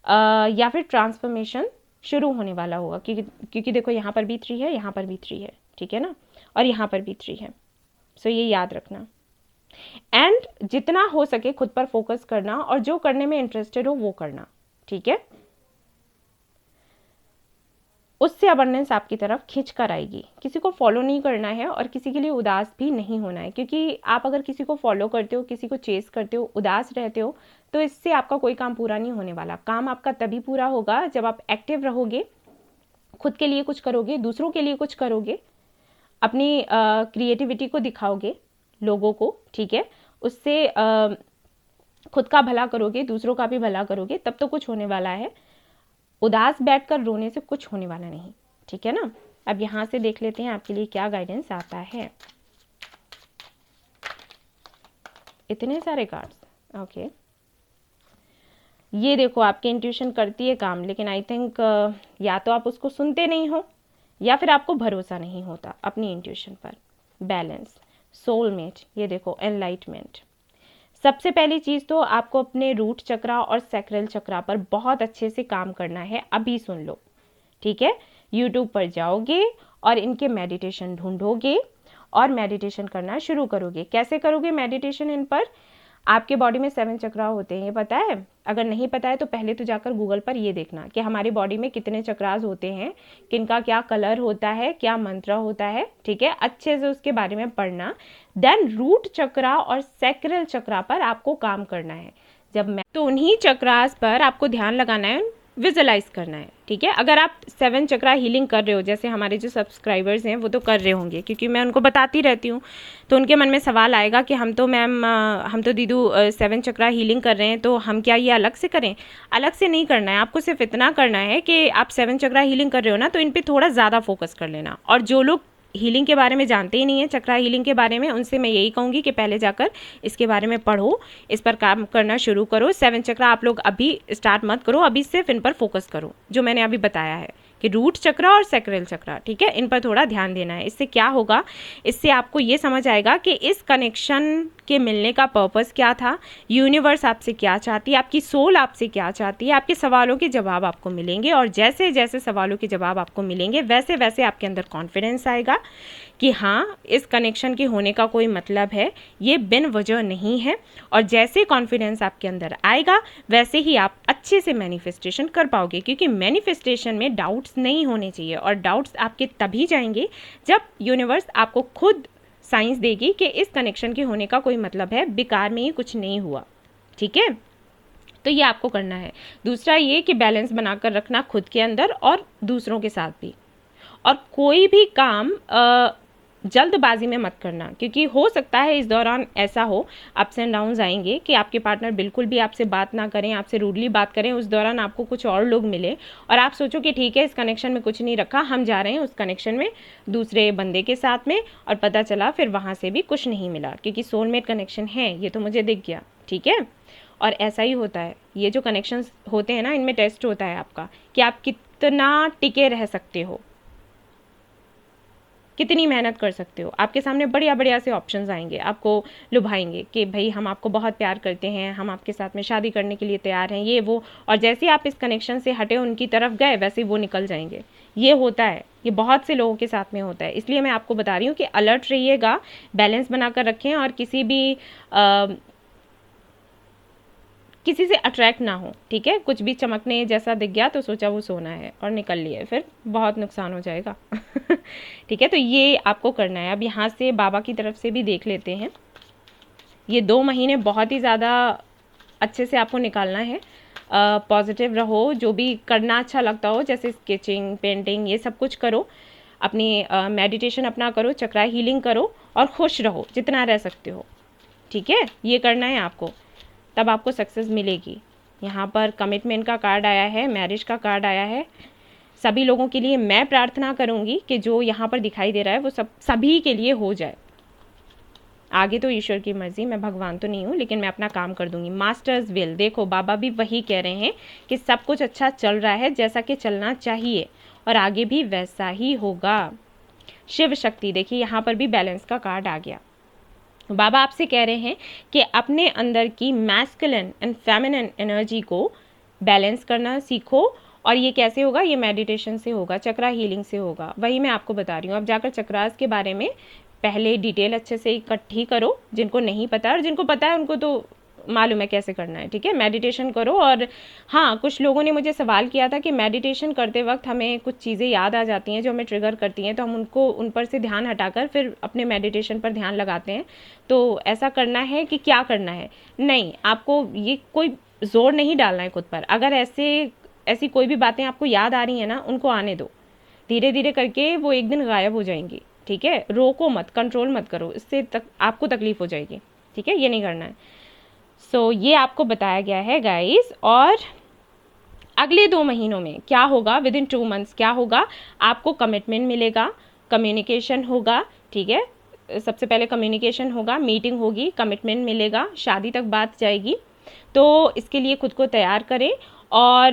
या फिर ट्रांसफॉर्मेशन शुरू होने वाला होगा। क्योंकि देखो यहाँ पर भी 3 है, यहाँ पर भी 3 है, ठीक है ना, और यहाँ पर भी 3 है। सो ये याद रखना। एंड जितना हो सके खुद पर फोकस करना और जो करने में इंटरेस्टेड हो वो करना, ठीक है। उससे अबंडेंस आपकी तरफ खींच कर आएगी। किसी को फॉलो नहीं करना है और किसी के लिए उदास भी नहीं होना है। क्योंकि आप अगर किसी को फॉलो करते हो, किसी को चेस करते हो, उदास रहते हो, तो इससे आपका कोई काम पूरा नहीं होने वाला। काम आपका तभी पूरा होगा जब आप एक्टिव रहोगे, खुद के लिए कुछ करोगे, दूसरों के लिए कुछ करोगे, अपनी क्रिएटिविटी को दिखाओगे, लोगों को, ठीक है, उससे खुद का भला करोगे, दूसरों का भी भला करोगे, तब तो कुछ होने वाला है। उदास बैठकर रोने से कुछ होने वाला नहीं, ठीक है ना। अब यहाँ से देख लेते हैं आपके लिए क्या गाइडेंस आता है। इतने सारे कार्ड्स, ओके। ये देखो आपकी इंट्यूशन करती है काम, लेकिन आई थिंक या तो आप उसको सुनते नहीं हो या फिर आपको भरोसा नहीं होता अपनी इंट्यूशन पर। बैलेंस, सोलमेट, ये देखो एनलाइटमेंट। सबसे पहली चीज़ तो आपको अपने रूट चक्रा और सैक्रल चक्रा पर बहुत अच्छे से काम करना है। अभी सुन लो, ठीक है। यूट्यूब पर जाओगे और इनके मेडिटेशन ढूंढोगे और मेडिटेशन करना शुरू करोगे। कैसे करोगे मेडिटेशन इन पर? आपके बॉडी में 7 चक्रा होते हैं, ये पता है? अगर नहीं पता है तो पहले तो जाकर गूगल पर ये देखना कि हमारी बॉडी में कितने चक्रास होते हैं, किनका क्या कलर होता है, क्या मंत्र होता है, ठीक है। अच्छे से उसके बारे में पढ़ना। देन रूट चक्रा और सैक्रल चक्रा पर आपको काम करना है। जब मैं तो उन्हीं चक्रास पर आपको ध्यान लगाना है, विजुअलाइज करना है, ठीक है। अगर आप 7 चक्रा हीलिंग कर रहे हो, जैसे हमारे जो सब्सक्राइबर्स हैं वो तो कर रहे होंगे, क्योंकि मैं उनको बताती रहती हूँ, तो उनके मन में सवाल आएगा कि हम तो मैम हम तो दीदू 7 चक्रा हीलिंग कर रहे हैं, तो हम क्या ये अलग से करें? अलग से नहीं करना है, आपको सिर्फ इतना करना है कि आप 7 चक्रा हीलिंग कर रहे हो ना, तो इन पर थोड़ा ज़्यादा फोकस कर लेना। और जो लोग हीलिंग के बारे में जानते ही नहीं है, चक्रा हीलिंग के बारे में, उनसे मैं यही कहूँगी कि पहले जाकर इसके बारे में पढ़ो, इस पर काम करना शुरू करो। 7 चक्रा आप लोग अभी स्टार्ट मत करो, अभी सिर्फ इन पर फोकस करो, जो मैंने अभी बताया है कि रूट चक्रा और सैक्रल चक्रा, ठीक है, इन पर थोड़ा ध्यान देना है। इससे क्या होगा, इससे आपको ये समझ आएगा कि इस कनेक्शन के मिलने का पर्पस क्या था, यूनिवर्स आपसे क्या चाहती है, आपकी सोल आपसे क्या चाहती है। आपके सवालों के जवाब आपको मिलेंगे, और जैसे जैसे सवालों के जवाब आपको मिलेंगे वैसे वैसे आपके अंदर कॉन्फिडेंस आएगा कि हाँ, इस कनेक्शन के होने का कोई मतलब है, ये बिन वजह नहीं है। और जैसे कॉन्फिडेंस आपके अंदर आएगा वैसे ही आप अच्छे से मैनिफेस्टेशन कर पाओगे, क्योंकि मैनिफेस्टेशन में डाउट्स नहीं होने चाहिए, और डाउट्स आपके तभी जाएंगे जब यूनिवर्स आपको खुद साइंस देगी कि इस कनेक्शन के होने का कोई मतलब है, बेकार में ही कुछ नहीं हुआ, ठीक है। तो ये आपको करना है। दूसरा ये कि बैलेंस बनाकर रखना खुद के अंदर और दूसरों के साथ भी। और कोई भी काम जल्दबाजी में मत करना, क्योंकि हो सकता है इस दौरान ऐसा हो, अप्स एंड डाउन्स आएंगे कि आपके पार्टनर बिल्कुल भी आपसे बात ना करें, आपसे रूडली बात करें, उस दौरान आपको कुछ और लोग मिले और आप सोचो कि ठीक है, इस कनेक्शन में कुछ नहीं रखा, हम जा रहे हैं उस कनेक्शन में दूसरे बंदे के साथ में, और पता चला फिर वहाँ से भी कुछ नहीं मिला, क्योंकि सोलमेट कनेक्शन है, ये तो मुझे दिख गया, ठीक है। और ऐसा ही होता है, ये जो कनेक्शंस होते हैं ना, इनमें टेस्ट होता है आपका कि आप कितना टिके रह सकते हो, कितनी मेहनत कर सकते हो। आपके सामने बढ़िया बढ़िया से ऑप्शंस आएंगे, आपको लुभाएंगे कि भाई हम आपको बहुत प्यार करते हैं, हम आपके साथ में शादी करने के लिए तैयार हैं, ये वो, और जैसे ही आप इस कनेक्शन से हटे उनकी तरफ गए वैसे ही वो निकल जाएंगे। ये होता है, ये बहुत से लोगों के साथ में होता है। इसलिए मैं आपको बता रही हूँ कि अलर्ट रहिएगा, बैलेंस बनाकर रखें, और किसी से अट्रैक्ट ना हो, ठीक है। कुछ भी चमकने जैसा दिख गया तो सोचा वो सोना है और निकल लिए, फिर बहुत नुकसान हो जाएगा ठीक है। तो ये आपको करना है। अब यहाँ से बाबा की तरफ से भी देख लेते हैं। ये 2 महीने बहुत ही ज़्यादा अच्छे से आपको निकालना है। पॉजिटिव रहो, जो भी करना अच्छा लगता हो, जैसे स्केचिंग, पेंटिंग, ये सब कुछ करो, अपनी मेडिटेशन अपना करो, चक्रा हीलिंग करो, और खुश रहो जितना रह सकते हो, ठीक है। ये करना है आपको, तब आपको सक्सेस मिलेगी। यहाँ पर कमिटमेंट का कार्ड आया है, मैरिज का कार्ड आया है। सभी लोगों के लिए मैं प्रार्थना करूँगी कि जो यहाँ पर दिखाई दे रहा है वो सभी के लिए हो जाए। आगे तो ईश्वर की मर्जी, मैं भगवान तो नहीं हूँ, लेकिन मैं अपना काम कर दूंगी। मास्टर्स विल, देखो बाबा भी वही कह रहे हैं कि सब कुछ अच्छा चल रहा है जैसा कि चलना चाहिए, और आगे भी वैसा ही होगा। शिव शक्ति, देखिए यहाँ पर भी बैलेंस का कार्ड आ गया। बाबा आपसे कह रहे हैं कि अपने अंदर की मैस्कुलिन एंड फेमिनिन एनर्जी को बैलेंस करना सीखो। और ये कैसे होगा? ये मेडिटेशन से होगा, चक्रा हीलिंग से होगा। वही मैं आपको बता रही हूँ। अब जाकर चक्रास के बारे में पहले डिटेल अच्छे से इकट्ठी करो, जिनको नहीं पता, और जिनको पता है उनको तो मालूम है कैसे करना है, ठीक है। मेडिटेशन करो। और हाँ, कुछ लोगों ने मुझे सवाल किया था कि मेडिटेशन करते वक्त हमें कुछ चीज़ें याद आ जाती हैं जो हमें ट्रिगर करती हैं, तो हम उनको उन पर से ध्यान हटाकर फिर अपने मेडिटेशन पर ध्यान लगाते हैं। तो ऐसा करना है कि क्या करना है? नहीं, आपको ये कोई जोर नहीं डालना है खुद पर। अगर ऐसी कोई भी बातें आपको याद आ रही हैं ना, उनको आने दो, धीरे धीरे करके वो एक दिन गायब हो जाएंगी, ठीक है, रोको मत, कंट्रोल मत करो, इससे आपको तकलीफ हो जाएगी, ठीक है, ये नहीं करना है। सो ये आपको बताया गया है गाइस। और अगले 2 महीनों में क्या होगा, विद इन 2 मंथ्स क्या होगा, आपको कमिटमेंट मिलेगा, कम्युनिकेशन होगा, ठीक है, सबसे पहले कम्युनिकेशन होगा, मीटिंग होगी, कमिटमेंट मिलेगा, शादी तक बात जाएगी। तो इसके लिए खुद को तैयार करें और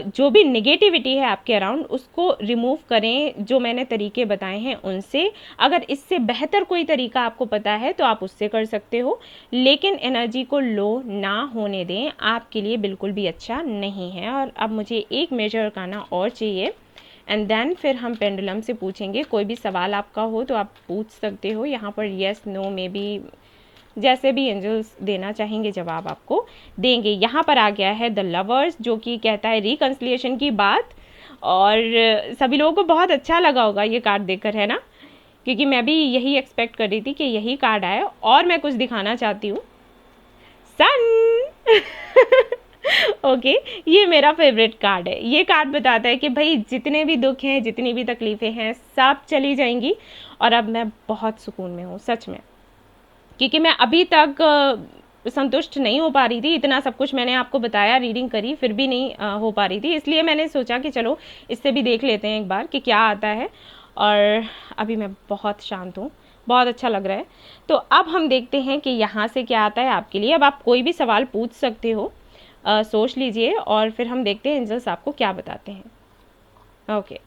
जो भी नेगेटिविटी है आपके अराउंड उसको रिमूव करें, जो मैंने तरीके बताए हैं उनसे। अगर इससे बेहतर कोई तरीका आपको पता है तो आप उससे कर सकते हो, लेकिन एनर्जी को लो ना होने दें, आपके लिए बिल्कुल भी अच्छा नहीं है। और अब मुझे एक मेजर करना और चाहिए एंड देन फिर हम पेंडुलम से पूछेंगे। कोई भी सवाल आपका हो तो आप पूछ सकते हो यहाँ पर, येस नो मे बी, जैसे भी एंजल्स देना चाहेंगे जवाब आपको देंगे। यहाँ पर आ गया है द लवर्स, जो कि कहता है रिकंसिलिएशन की बात। और सभी लोगों को बहुत अच्छा लगा होगा ये कार्ड देखकर, है ना, क्योंकि मैं भी यही एक्सपेक्ट कर रही थी कि यही कार्ड आए। और मैं कुछ दिखाना चाहती हूँ, सन ओके ये मेरा फेवरेट कार्ड है। ये कार्ड बताता है कि भाई जितने भी दुख हैं, जितनी भी तकलीफ़ें हैं, सब चली जाएंगी और अब मैं बहुत सुकून में हूँ सच में, क्योंकि मैं अभी तक संतुष्ट नहीं हो पा रही थी। इतना सब कुछ मैंने आपको बताया, रीडिंग करी, फिर भी नहीं हो पा रही थी। इसलिए मैंने सोचा कि चलो इससे भी देख लेते हैं एक बार कि क्या आता है। और अभी मैं बहुत शांत हूँ, बहुत अच्छा लग रहा है। तो अब हम देखते हैं कि यहाँ से क्या आता है आपके लिए। अब आप कोई भी सवाल पूछ सकते हो, सोच लीजिए और फिर हम देखते हैं एंजल्स आपको क्या बताते हैं। ओके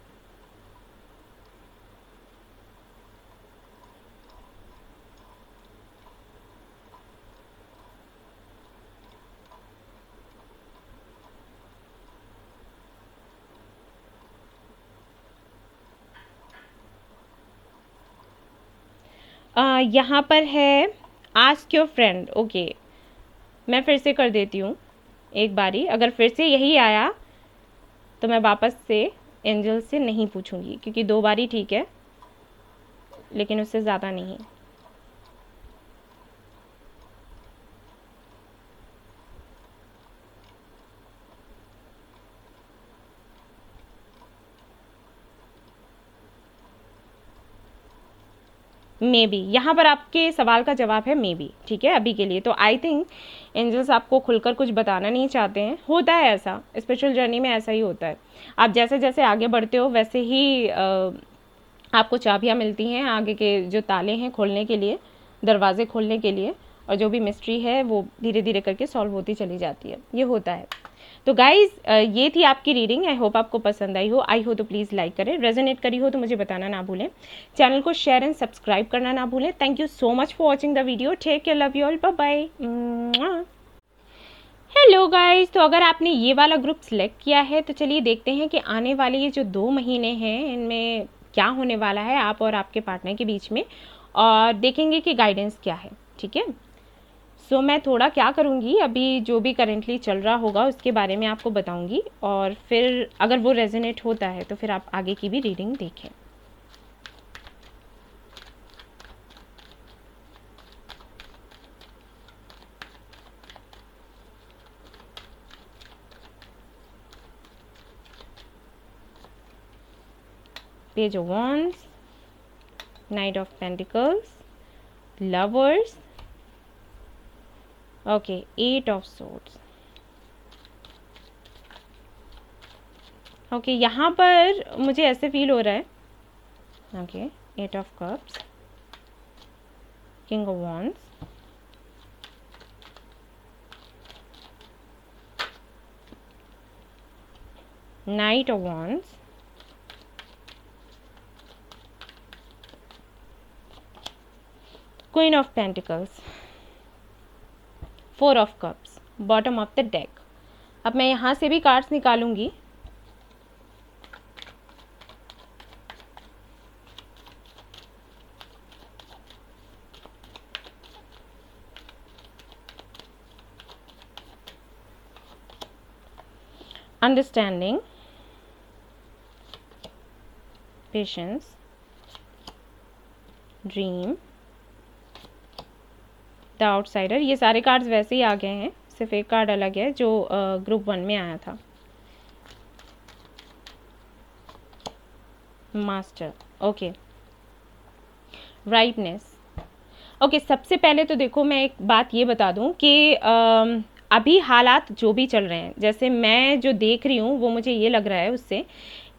यहाँ पर है आस्क योर फ्रेंड। ओके मैं फिर से कर देती हूँ एक बारी, अगर फिर से यही आया तो मैं वापस से एंजल से नहीं पूछूंगी, क्योंकि 2 बारी ठीक है लेकिन उससे ज़्यादा नहीं। मे बी, यहाँ पर आपके सवाल का जवाब है मे बी, ठीक है अभी के लिए। तो आई थिंक एंजल्स आपको खुलकर कुछ बताना नहीं चाहते हैं। होता है ऐसा, स्पिरिचुअल जर्नी में ऐसा ही होता है। आप जैसे जैसे आगे बढ़ते हो वैसे ही आपको चाबियाँ मिलती हैं, आगे के जो ताले हैं खोलने के लिए, दरवाजे खोलने के लिए, और जो भी मिस्ट्री है वो धीरे धीरे करके सॉल्व होती चली जाती है। ये होता है। तो गाइज ये थी आपकी रीडिंग। आई होप आपको पसंद आई हो। आई हो तो प्लीज़ लाइक करें, रेजोनेट करी हो तो मुझे बताना ना भूलें, चैनल को शेयर एंड सब्सक्राइब करना ना भूलें। Thank you so much for watching the video. Take care, love you all, bye bye. Hello guys, तो अगर आपने ये वाला ग्रुप सिलेक्ट किया है तो चलिए देखते हैं कि आने वाले ये जो 2 महीने हैं इनमें क्या होने वाला है आप और आपके पार्टनर के बीच में, और देखेंगे कि गाइडेंस क्या है, ठीक है। सो मैं थोड़ा क्या करूँगी, अभी जो भी करेंटली चल रहा होगा उसके बारे में आपको बताऊँगी, और फिर अगर वो रेजोनेट होता है तो फिर आप आगे की भी रीडिंग देखें। Page of Wands, Knight of Pentacles, Lovers, okay, 8 of Swords. Okay यहाँ पर मुझे ऐसे फील हो रहा है, okay 8 of Cups, King of Wands, Knight of Wands, Queen of Pentacles, 4 of Cups, bottom of the deck. अब मैं यहाँ से भी कार्ड्स निकालूंगी। Understanding, patience, dream, the outsider. ये सारे कार्ड्स वैसे ही आ गए हैं, सिर्फ एक कार्ड अलग है जो ग्रुप 1 में आया था, मास्टर। Okay rightness. ओके, सबसे पहले तो देखो मैं एक बात ये बता दूं कि अभी हालात जो भी चल रहे हैं, जैसे मैं जो देख रही हूँ वो मुझे ये लग रहा है उससे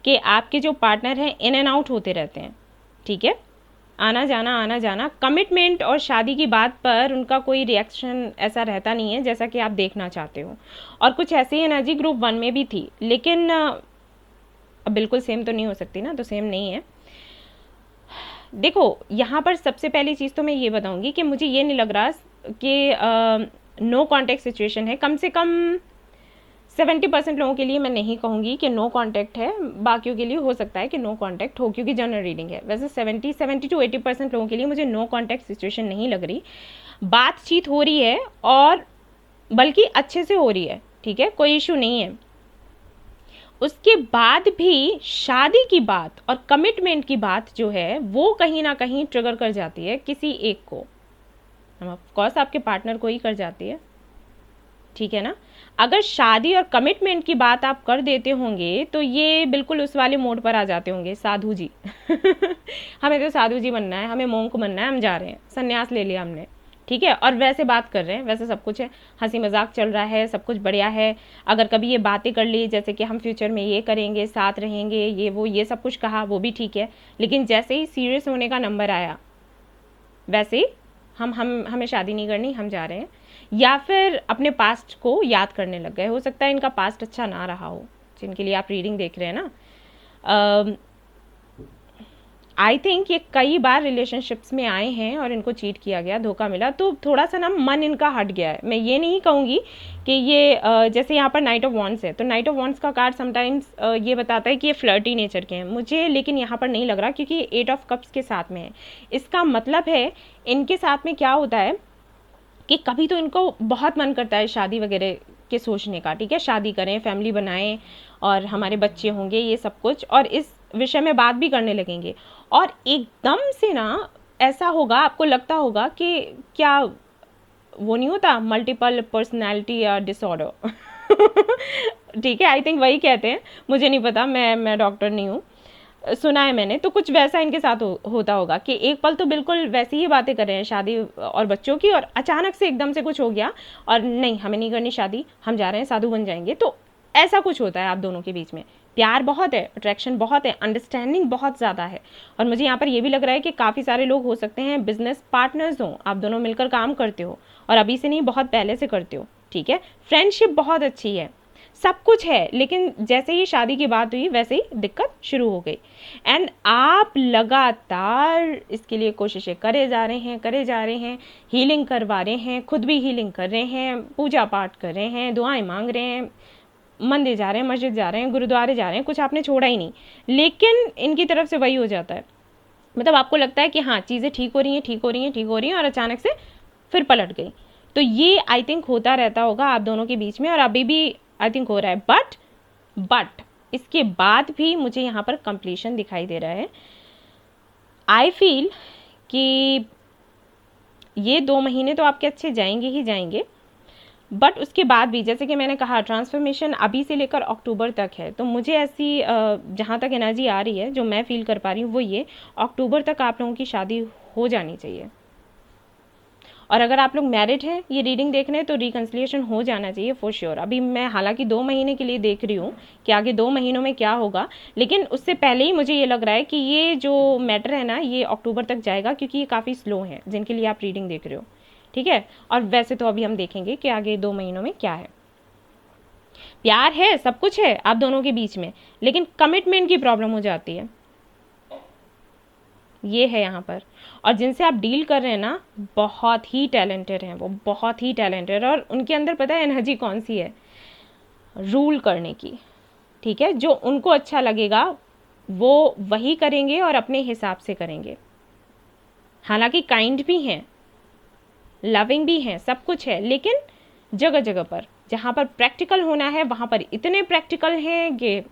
कि आपके जो पार्टनर हैं इन एंड आउट होते रहते हैं, ठीक है, आना जाना आना जाना। कमिटमेंट और शादी की बात पर उनका कोई रिएक्शन ऐसा रहता नहीं है जैसा कि आप देखना चाहते हो। और कुछ ऐसी एनर्जी ग्रुप 1 में भी थी, लेकिन अब बिल्कुल सेम तो नहीं हो सकती ना, तो सेम नहीं है। देखो यहाँ पर सबसे पहली चीज़ तो मैं ये बताऊंगी कि मुझे ये नहीं लग रहा कि नो कॉन्टैक्ट सिचुएशन है। कम से कम 70% लोगों के लिए मैं नहीं कहूँगी कि नो कॉन्टैक्ट है, बाकियों के लिए हो सकता है कि नो कॉन्टैक्ट हो, क्योंकि जनरल रीडिंग है। वैसे 70 to 80% लोगों के लिए मुझे नो कॉन्टैक्ट सिचुएशन नहीं लग रही। बातचीत हो रही है और बल्कि अच्छे से हो रही है, ठीक है, कोई इशू नहीं है। उसके बाद भी शादी की बात और कमिटमेंट की बात जो है वो कहीं ना कहीं ट्रिगर कर जाती है किसी एक को, ऑफ कोर्स आपके पार्टनर को ही कर जाती है, ठीक है ना। अगर शादी और कमिटमेंट की बात आप कर देते होंगे तो ये बिल्कुल उस वाले मोड पर आ जाते होंगे, साधु जी हमें तो साधु जी बनना है, हमें मोंक बनना है, हम जा रहे हैं, संन्यास ले लिया हमने, ठीक है, और वैसे बात कर रहे हैं, वैसे सब कुछ है, हंसी मजाक चल रहा है, सब कुछ बढ़िया है। अगर कभी ये बातें कर ली जैसे कि हम फ्यूचर में ये करेंगे, साथ रहेंगे, ये वो, ये सब कुछ कहा, वो भी ठीक है। लेकिन जैसे ही सीरियस होने का नंबर आया वैसे ही हमें शादी नहीं करनी, हम जा रहे हैं। या फिर अपने पास्ट को याद करने लग गए। हो सकता है इनका पास्ट अच्छा ना रहा हो, जिनके लिए आप रीडिंग देख रहे हैं ना। आई थिंक ये कई बार रिलेशनशिप्स में आए हैं और इनको चीट किया गया, धोखा मिला, तो थोड़ा सा ना मन इनका हट गया है। मैं ये नहीं कहूँगी कि ये जैसे यहाँ पर नाइट ऑफ वॉन्ड्स है, तो नाइट ऑफ वॉन्ड्स का कार्ड समटाइम्स ये बताता है कि ये फ्लर्टी नेचर के हैं मुझे, लेकिन यहाँ पर नहीं लग रहा, क्योंकि ये 8 ऑफ कप्स के साथ में है। इसका मतलब है इनके साथ में क्या होता है कि कभी तो इनको बहुत मन करता है शादी वगैरह के सोचने का, ठीक है, शादी करें, फैमिली बनाएं और हमारे बच्चे होंगे, ये सब कुछ, और इस विषय में बात भी करने लगेंगे। और एकदम से ना ऐसा होगा, आपको लगता होगा कि क्या वो नहीं होता मल्टीपल पर्सनैलिटी डिसऑर्डर ठीक है, आई थिंक वही कहते हैं, मुझे नहीं पता, मैं डॉक्टर नहीं हूँ, सुना है मैंने। तो कुछ वैसा इनके साथ होता होगा कि एक पल तो बिल्कुल वैसी ही बातें कर रहे हैं शादी और बच्चों की, और अचानक से एकदम से कुछ हो गया और नहीं, हमें नहीं करनी शादी, हम जा रहे हैं, साधु बन जाएंगे। तो ऐसा कुछ होता है आप दोनों के बीच में। प्यार बहुत है, अट्रैक्शन बहुत है, अंडरस्टैंडिंग बहुत ज़्यादा है। और मुझे यहाँ पर ये भी लग रहा है कि काफ़ी सारे लोग हो सकते हैं बिजनेस पार्टनर्स हों, आप दोनों मिलकर काम करते हो, और अभी से नहीं, बहुत पहले से करते हो, ठीक है। फ्रेंडशिप बहुत अच्छी है, सब कुछ है, लेकिन जैसे ही शादी की बात हुई वैसे ही दिक्कत शुरू हो गई। एंड आप लगातार इसके लिए कोशिशें करे जा रहे हैं, हीलिंग करवा रहे हैं, खुद भी हीलिंग कर रहे हैं, पूजा पाठ कर रहे हैं, दुआएं मांग रहे हैं, मंदिर जा रहे हैं, मस्जिद जा रहे हैं, गुरुद्वारे जा रहे हैं, कुछ आपने छोड़ा ही नहीं। लेकिन इनकी तरफ से वही हो जाता है, मतलब आपको लगता है कि हाँ चीज़ें ठीक हो रही हैं और अचानक से फिर पलट गई। तो ये आई थिंक होता रहता होगा आप दोनों के बीच में, और अभी भी आई थिंक हो रहा है। बट इसके बाद भी मुझे यहाँ पर कंप्लीशन दिखाई दे रहा है। आई फील कि ये 2 महीने तो आपके अच्छे जाएंगे ही जाएंगे, बट उसके बाद भी जैसे कि मैंने कहा ट्रांसफॉर्मेशन अभी से लेकर अक्टूबर तक है। तो मुझे ऐसी जहाँ तक एनर्जी आ रही है, जो मैं फील कर पा रही हूँ, वो ये अक्टूबर तक आप लोगों की शादी हो जानी चाहिए। और अगर आप लोग मैरिड हैं, ये रीडिंग देख रहे हैं, तो रिकन्सिलिएशन हो जाना चाहिए फॉर श्योर। अभी मैं हालांकि 2 महीने के लिए देख रही हूँ कि आगे 2 महीनों में क्या होगा, लेकिन उससे पहले ही मुझे ये लग रहा है कि ये जो मैटर है ना, ये अक्टूबर तक जाएगा, क्योंकि ये काफ़ी स्लो है जिनके लिए आप रीडिंग देख रहे हो, ठीक है। और वैसे तो अभी हम देखेंगे कि आगे 2 महीनों में क्या है। प्यार है, सब कुछ है आप दोनों के बीच में, लेकिन कमिटमेंट की प्रॉब्लम हो जाती है, ये है यहाँ पर। और जिनसे आप डील कर रहे हैं ना, बहुत ही टैलेंटेड हैं वो, बहुत ही टैलेंटेड, और उनके अंदर पता है एनर्जी कौन सी है, रूल करने की, ठीक है। जो उनको अच्छा लगेगा वो वही करेंगे और अपने हिसाब से करेंगे। हालांकि काइंड भी हैं, लविंग भी हैं, सब कुछ है, लेकिन जगह जगह पर जहाँ पर प्रैक्टिकल होना है वहाँ पर इतने प्रैक्टिकल हैं कि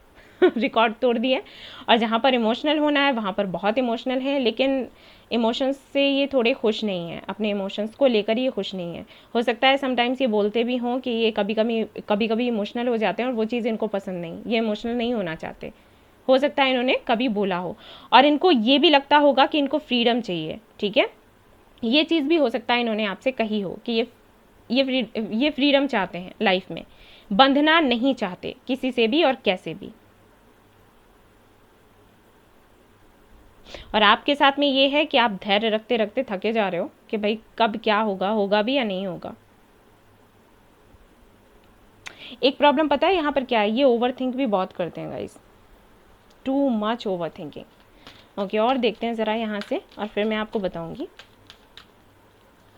रिकॉर्ड तोड़ दिए, और जहाँ पर इमोशनल होना है वहाँ पर बहुत इमोशनल है, लेकिन इमोशंस से ये थोड़े खुश नहीं हैं, अपने इमोशंस को लेकर ये खुश नहीं है। हो सकता है समटाइम्स ये बोलते भी हों कि ये कभी कभी इमोशनल हो जाते हैं और वो चीज़ इनको पसंद नहीं, ये इमोशनल नहीं होना चाहते, हो सकता है इन्होंने कभी बोला हो, और इनको ये भी लगता होगा कि इनको फ्रीडम चाहिए, ठीक है, ये चीज़ भी हो सकता है इन्होंने आपसे कही हो कि ये फ्रीडम चाहते हैं लाइफ में, बंधना नहीं चाहते किसी से भी और कैसे भी। और आपके साथ में ये है कि आप धैर्य रखते रखते थके जा रहे हो कि भाई कब क्या होगा, होगा भी या नहीं होगा। एक प्रॉब्लम पता है यहाँ पर क्या है, ये ओवर थिंक भी बहुत करते हैं guys, too much over thinking. Okay, और देखते हैं ज़रा यहाँ से, और फिर मैं आपको बताऊँगी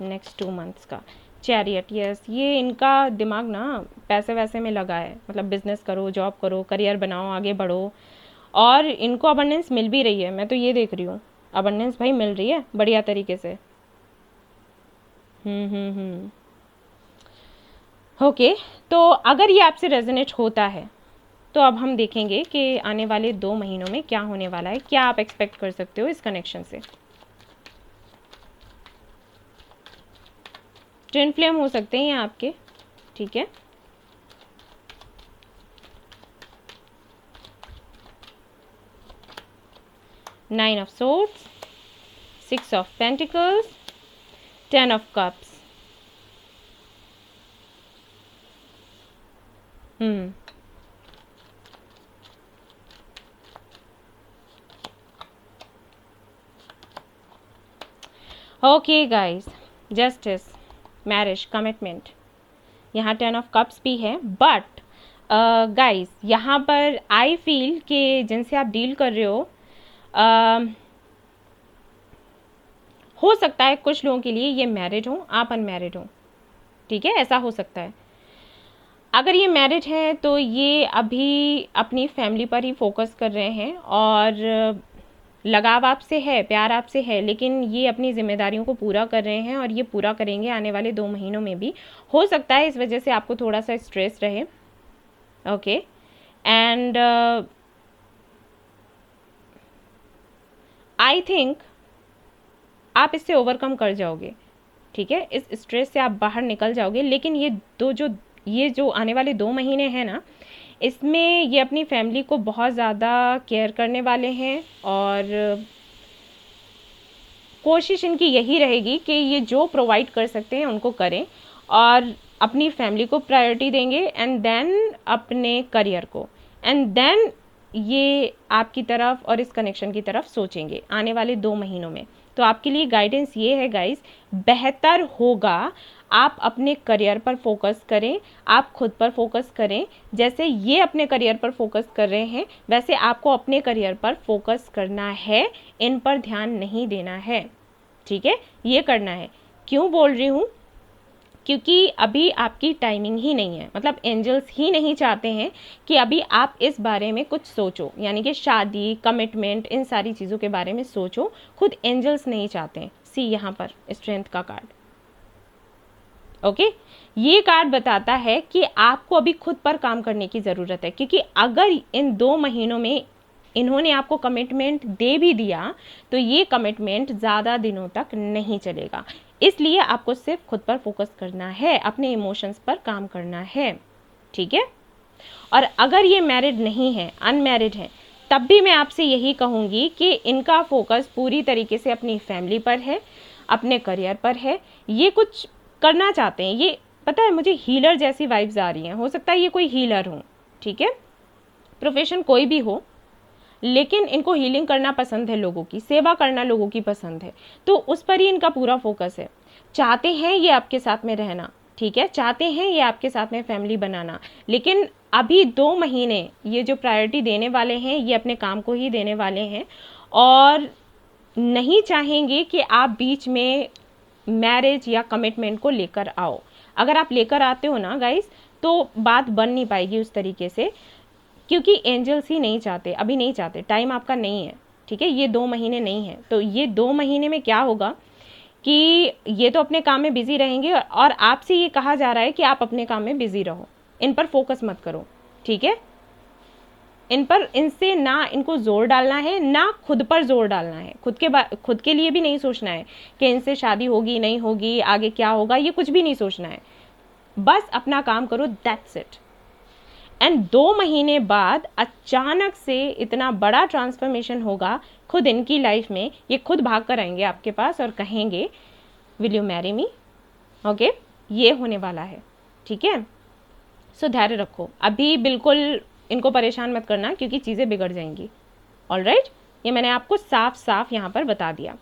नेक्स्ट 2 मंथ्स का। चैरियट, यस, ये इनका दिमाग ना पैसे वैसे में लगा है, मतलब बिजनेस करो, जॉब करो, करियर बनाओ, आगे बढ़ो, और इनको अबंडेंस मिल भी रही है। मैं तो ये देख रही हूँ अबंडेंस भाई मिल रही है बढ़िया तरीके से। ओके, तो अगर ये आपसे रेजोनेट होता है तो अब हम देखेंगे कि आने वाले 2 महीनों में क्या होने वाला है, क्या आप एक्सपेक्ट कर सकते हो इस कनेक्शन से। ट्विन फ्लेम हो सकते हैं ये आपके, ठीक है। Nine of swords, 6 of pentacles, 10 of cups. Okay guys, justice, marriage, commitment, यहाँ 10 ऑफ कप्स भी है, बट गाइस यहाँ पर आई फील कि जिनसे आप डील कर रहे हो सकता है कुछ लोगों के लिए ये मैरिड हो, आप अनमैरिड हो, ठीक है, ऐसा हो सकता है। अगर ये मैरिड है तो ये अभी अपनी फैमिली पर ही फोकस कर रहे हैं, और लगाव आपसे है, प्यार आपसे है, लेकिन ये अपनी जिम्मेदारियों को पूरा कर रहे हैं, और ये पूरा करेंगे आने वाले 2 महीनों में भी। हो सकता है इस वजह से आपको थोड़ा सा स्ट्रेस रहे, ओके, एंड आई थिंक आप इससे ओवरकम कर जाओगे, ठीक है, इस स्ट्रेस से आप बाहर निकल जाओगे। लेकिन ये जो आने वाले 2 महीने हैं ना, इसमें ये अपनी फैमिली को बहुत ज़्यादा केयर करने वाले हैं, और कोशिश इनकी यही रहेगी कि ये जो प्रोवाइड कर सकते हैं उनको करें, और अपनी फैमिली को प्रायोरिटी देंगे, एंड देन अपने करियर को, एंड देन ये आपकी तरफ और इस कनेक्शन की तरफ सोचेंगे आने वाले 2 महीनों में। तो आपके लिए गाइडेंस ये है गाइस, बेहतर होगा आप अपने करियर पर फोकस करें, आप खुद पर फोकस करें। जैसे ये अपने करियर पर फोकस कर रहे हैं, वैसे आपको अपने करियर पर फोकस करना है, इन पर ध्यान नहीं देना है, ठीक है, ये करना है। क्यों बोल रही हूँ, क्योंकि अभी आपकी टाइमिंग ही नहीं है, मतलब एंजल्स ही नहीं चाहते हैं कि अभी आप इस बारे में कुछ सोचो, यानी कि शादी, कमिटमेंट, इन सारी चीज़ों के बारे में सोचो, खुद एंजल्स नहीं चाहते हैं। सी यहाँ पर स्ट्रेंथ का कार्ड, ओके, ये कार्ड बताता है कि आपको अभी खुद पर काम करने की ज़रूरत है, क्योंकि अगर इन 2 महीनों में इन्होंने आपको कमिटमेंट दे भी दिया तो ये कमिटमेंट ज़्यादा दिनों तक नहीं चलेगा। इसलिए आपको सिर्फ खुद पर फोकस करना है, अपने इमोशंस पर काम करना है, ठीक है। और अगर ये मैरिड नहीं है, अनमैरिड है, तब भी मैं आपसे यही कहूँगी कि इनका फोकस पूरी तरीके से अपनी फैमिली पर है, अपने करियर पर है। ये कुछ करना चाहते हैं, ये पता है मुझे हीलर जैसी वाइब्स आ रही हैं। हो सकता है ये कोई हीलर हो, ठीक है, प्रोफेशन कोई भी हो, लेकिन इनको हीलिंग करना पसंद है, लोगों की सेवा करना लोगों की पसंद है, तो उस पर ही इनका पूरा फोकस है। चाहते हैं ये आपके साथ में रहना, ठीक है, चाहते हैं ये आपके साथ में फैमिली बनाना, लेकिन अभी 2 महीने ये जो प्रायोरिटी देने वाले हैं ये अपने काम को ही देने वाले हैं, और नहीं चाहेंगे कि आप बीच में मैरिज या कमिटमेंट को लेकर आओ। अगर आप लेकर आते हो ना गाइस, तो बात बन नहीं पाएगी उस तरीके से, क्योंकि एंजल्स ही नहीं चाहते, अभी नहीं चाहते, टाइम आपका नहीं है, ठीक है, ये 2 महीने नहीं है। तो ये 2 महीने में क्या होगा कि ये तो अपने काम में बिजी रहेंगे, और आपसे ये कहा जा रहा है कि आप अपने काम में बिजी रहो, इन पर फोकस मत करो, ठीक है, इन पर, इनसे ना इनको जोर डालना है, ना खुद पर जोर डालना है, खुद के लिए भी नहीं सोचना है कि इनसे शादी होगी नहीं होगी, आगे क्या होगा, ये कुछ भी नहीं सोचना है, बस अपना काम करो, दैट्स इट। एंड 2 महीने बाद अचानक से इतना बड़ा ट्रांसफॉर्मेशन होगा खुद इनकी लाइफ में, ये खुद भाग कर आएंगे आपके पास और कहेंगे will you marry me. Okay, ये होने वाला है, ठीक है। सो धैर्य रखो, अभी बिल्कुल इनको परेशान मत करना क्योंकि चीज़ें बिगड़ जाएंगी। ऑलराइट, ये मैंने आपको साफ साफ यहाँ पर बता दिया।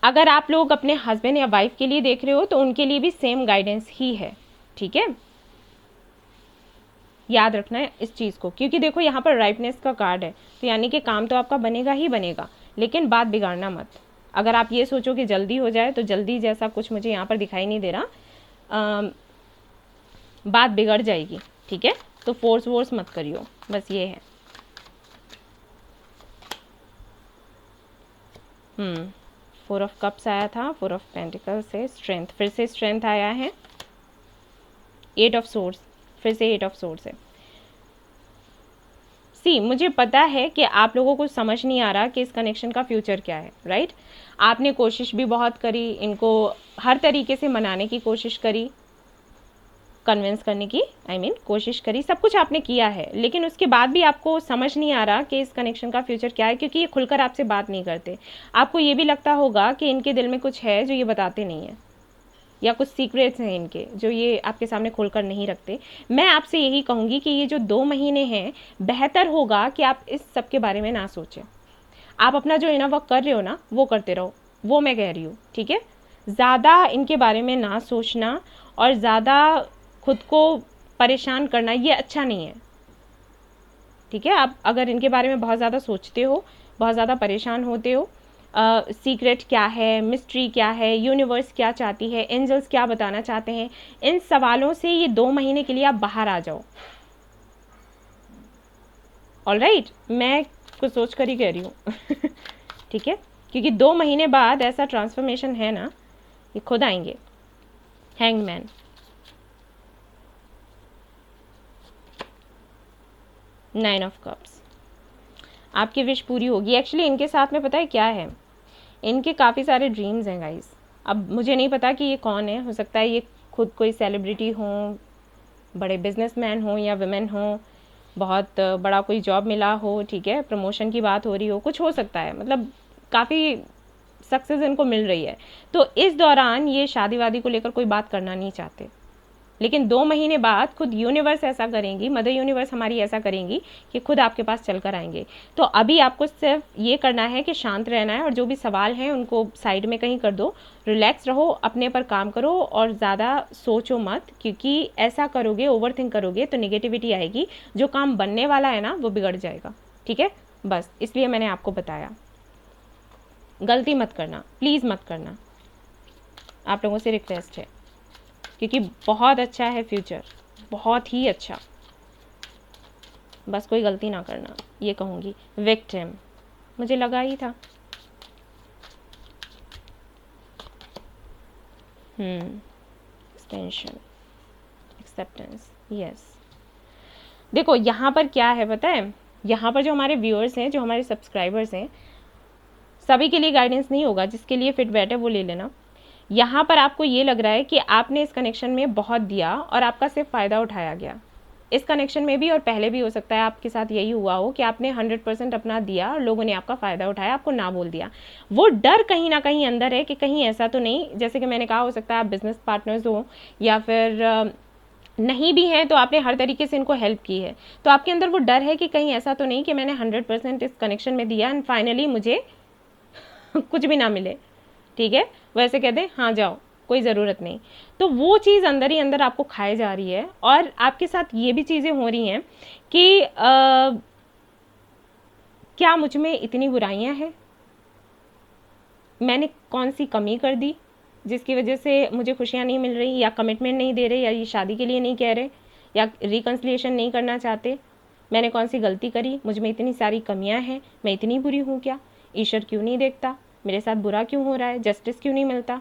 अगर आप लोग अपने हस्बैंड या वाइफ के लिए देख रहे हो तो उनके लिए भी सेम गाइडेंस ही है, ठीक है। याद रखना है इस चीज़ को, क्योंकि देखो यहाँ पर राइपनेस का कार्ड है, तो यानी कि काम तो आपका बनेगा ही बनेगा, लेकिन बात बिगाड़ना मत। अगर आप ये सोचो कि जल्दी हो जाए, तो जल्दी जैसा कुछ मुझे यहाँ पर दिखाई नहीं दे रहा, बात बिगड़ जाएगी, ठीक है। तो फोर्स वोर्स मत करियो, बस ये है। 4 ऑफ कप्स आया था, 4 ऑफ पेंटिकल्स से स्ट्रेंथ, फिर से स्ट्रेंथ आया है। 8 ऑफ सोर्ड्स, फिर से 8 ऑफ सोर्ड्स है। सी, मुझे पता है कि आप लोगों को समझ नहीं आ रहा कि इस कनेक्शन का फ्यूचर क्या है, राइट। आपने कोशिश भी बहुत करी, इनको हर तरीके से मनाने की कोशिश करी, कन्विंस करने की कोशिश करी, सब कुछ आपने किया है, लेकिन उसके बाद भी आपको समझ नहीं आ रहा कि इस कनेक्शन का फ्यूचर क्या है, क्योंकि ये खुलकर आपसे बात नहीं करते। आपको ये भी लगता होगा कि इनके दिल में कुछ है जो ये बताते नहीं है, या कुछ सीक्रेट्स हैं इनके जो ये आपके सामने खोलकर नहीं रखते। मैं आपसे यही कहूँगी कि ये जो 2 महीने हैं, बेहतर होगा कि आप इस सब के बारे में ना सोचें। आप अपना जो इनर वर्क कर रहे हो ना, वो करते रहो, वो मैं कह रही हूँ, ठीक है। ज़्यादा इनके बारे में ना सोचना और ज़्यादा खुद को परेशान करना, ये अच्छा नहीं है, ठीक है। आप अगर इनके बारे में बहुत ज़्यादा सोचते हो, बहुत ज़्यादा परेशान होते हो, सीक्रेट क्या है, मिस्ट्री क्या है, यूनिवर्स क्या चाहती है, एंजल्स क्या बताना चाहते हैं, इन सवालों से ये 2 महीने के लिए आप बाहर आ जाओ। ऑलराइट, मैं कुछ सोच कर ही कह रही हूँ ठीक है, क्योंकि 2 महीने बाद ऐसा ट्रांसफॉर्मेशन है ना, ये खुद आएंगे। Hanged man, nine of cups, आपकी विश पूरी होगी। एक्चुअली इनके साथ में पता है क्या है, इनके काफ़ी सारे ड्रीम्स हैं गाइस। अब मुझे नहीं पता कि ये कौन है, हो सकता है ये खुद कोई सेलिब्रिटी हो, बड़े बिजनेसमैन हो या वुमेन हो, बहुत बड़ा कोई जॉब मिला हो, ठीक है, प्रमोशन की बात हो रही हो, कुछ हो सकता है, मतलब काफ़ी सक्सेस इनको मिल रही है। तो इस दौरान ये शादी वादी को लेकर कोई बात करना नहीं चाहते, लेकिन 2 महीने बाद खुद यूनिवर्स ऐसा करेंगी, मदर यूनिवर्स हमारी ऐसा करेंगी कि खुद आपके पास चल कर आएंगे। तो अभी आपको सिर्फ ये करना है कि शांत रहना है और जो भी सवाल हैं उनको साइड में कहीं कर दो, रिलैक्स रहो, अपने पर काम करो और ज़्यादा सोचो मत, क्योंकि ऐसा करोगे, ओवर थिंक करोगे तो निगेटिविटी आएगी, जो काम बनने वाला है ना वो बिगड़ जाएगा, ठीक है। बस इसलिए मैंने आपको बताया, गलती मत करना, प्लीज़ मत करना, आप लोगों से रिक्वेस्ट है, क्योंकि बहुत अच्छा है फ्यूचर, बहुत ही अच्छा, बस कोई गलती ना करना, ये कहूँगी। विक्टिम, मुझे लगा ही था। Extension, acceptance, yes. देखो यहाँ पर क्या है पता है, यहाँ पर जो हमारे व्यूअर्स हैं, जो हमारे सब्सक्राइबर्स हैं, सभी के लिए गाइडेंस नहीं होगा, जिसके लिए फिट बैठे वो ले लेना। यहाँ पर आपको ये लग रहा है कि आपने इस कनेक्शन में बहुत दिया और आपका सिर्फ फ़ायदा उठाया गया। इस कनेक्शन में भी और पहले भी हो सकता है आपके साथ यही हुआ हो कि आपने 100% अपना दिया और लोगों ने आपका फ़ायदा उठाया, आपको ना बोल दिया। वो डर कहीं ना कहीं अंदर है कि कहीं ऐसा तो नहीं, जैसे कि मैंने कहा, हो सकता है आप बिजनेस पार्टनर्स हो या फिर नहीं भी हैं, तो आपने हर तरीके से इनको हेल्प की है, तो आपके अंदर वो डर है कि कहीं ऐसा तो नहीं कि मैंने 100% इस कनेक्शन में दिया एंड फाइनली मुझे कुछ भी ना मिले, ठीक है, वैसे कह दें हाँ जाओ कोई ज़रूरत नहीं। तो वो चीज़ अंदर ही अंदर आपको खाए जा रही है और आपके साथ ये भी चीज़ें हो रही हैं कि क्या मुझ में इतनी बुराइयां हैं, मैंने कौन सी कमी कर दी जिसकी वजह से मुझे खुशियाँ नहीं मिल रही, या कमिटमेंट नहीं दे रहे, या ये शादी के लिए नहीं कह रहे, या रिकन्सिलिएशन नहीं करना चाहते, मैंने कौन सी गलती करी, मुझ में इतनी सारी कमियां हैं, मैं इतनी बुरी हूँ क्या, ईश्वर क्यों नहीं देखता, मेरे साथ बुरा क्यों हो रहा है, जस्टिस क्यों नहीं मिलता,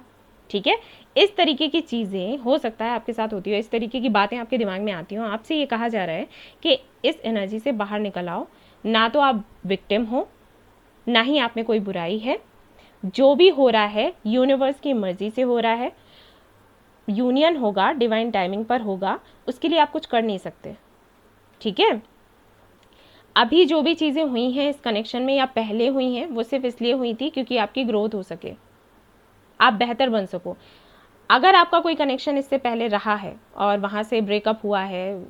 ठीक है। इस तरीके की चीज़ें हो सकता है आपके साथ होती हो, इस तरीके की बातें आपके दिमाग में आती हो। आपसे ये कहा जा रहा है कि इस एनर्जी से बाहर निकल आओ, ना तो आप विक्टिम हो, ना ही आप में कोई बुराई है, जो भी हो रहा है यूनिवर्स की मर्जी से हो रहा है, यूनियन होगा, डिवाइन टाइमिंग पर होगा, उसके लिए आप कुछ कर नहीं सकते, ठीक है। अभी जो भी चीज़ें हुई हैं इस कनेक्शन में या पहले हुई हैं, वो सिर्फ इसलिए हुई थी क्योंकि आपकी ग्रोथ हो सके, आप बेहतर बन सको। अगर आपका कोई कनेक्शन इससे पहले रहा है और वहाँ से ब्रेकअप हुआ है,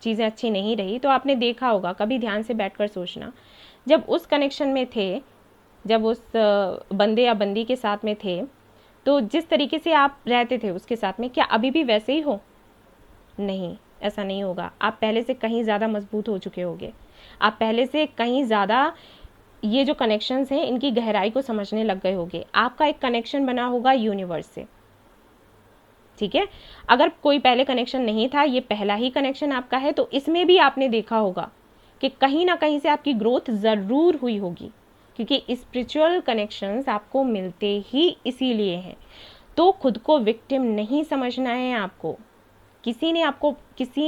चीज़ें अच्छी नहीं रही, तो आपने देखा होगा, कभी ध्यान से बैठकर सोचना, जब उस कनेक्शन में थे, जब उस बंदे या बंदी के साथ में थे, तो जिस तरीके से आप रहते थे उसके साथ में, क्या अभी भी वैसे ही हो? नहीं, ऐसा नहीं होगा। आप पहले से कहीं ज़्यादा मजबूत हो चुके होंगे, आप पहले से कहीं ज़्यादा ये जो कनेक्शंस हैं इनकी गहराई को समझने लग गए होंगे। आपका एक कनेक्शन बना होगा यूनिवर्स से, ठीक है। अगर कोई पहले कनेक्शन नहीं था, ये पहला ही कनेक्शन आपका है, तो इसमें भी आपने देखा होगा कि कहीं ना कहीं से आपकी ग्रोथ ज़रूर हुई होगी, क्योंकि स्पिरिचुअल कनेक्शंस आपको मिलते ही इसीलिए हैं। तो खुद को विक्टिम नहीं समझना है आपको। किसी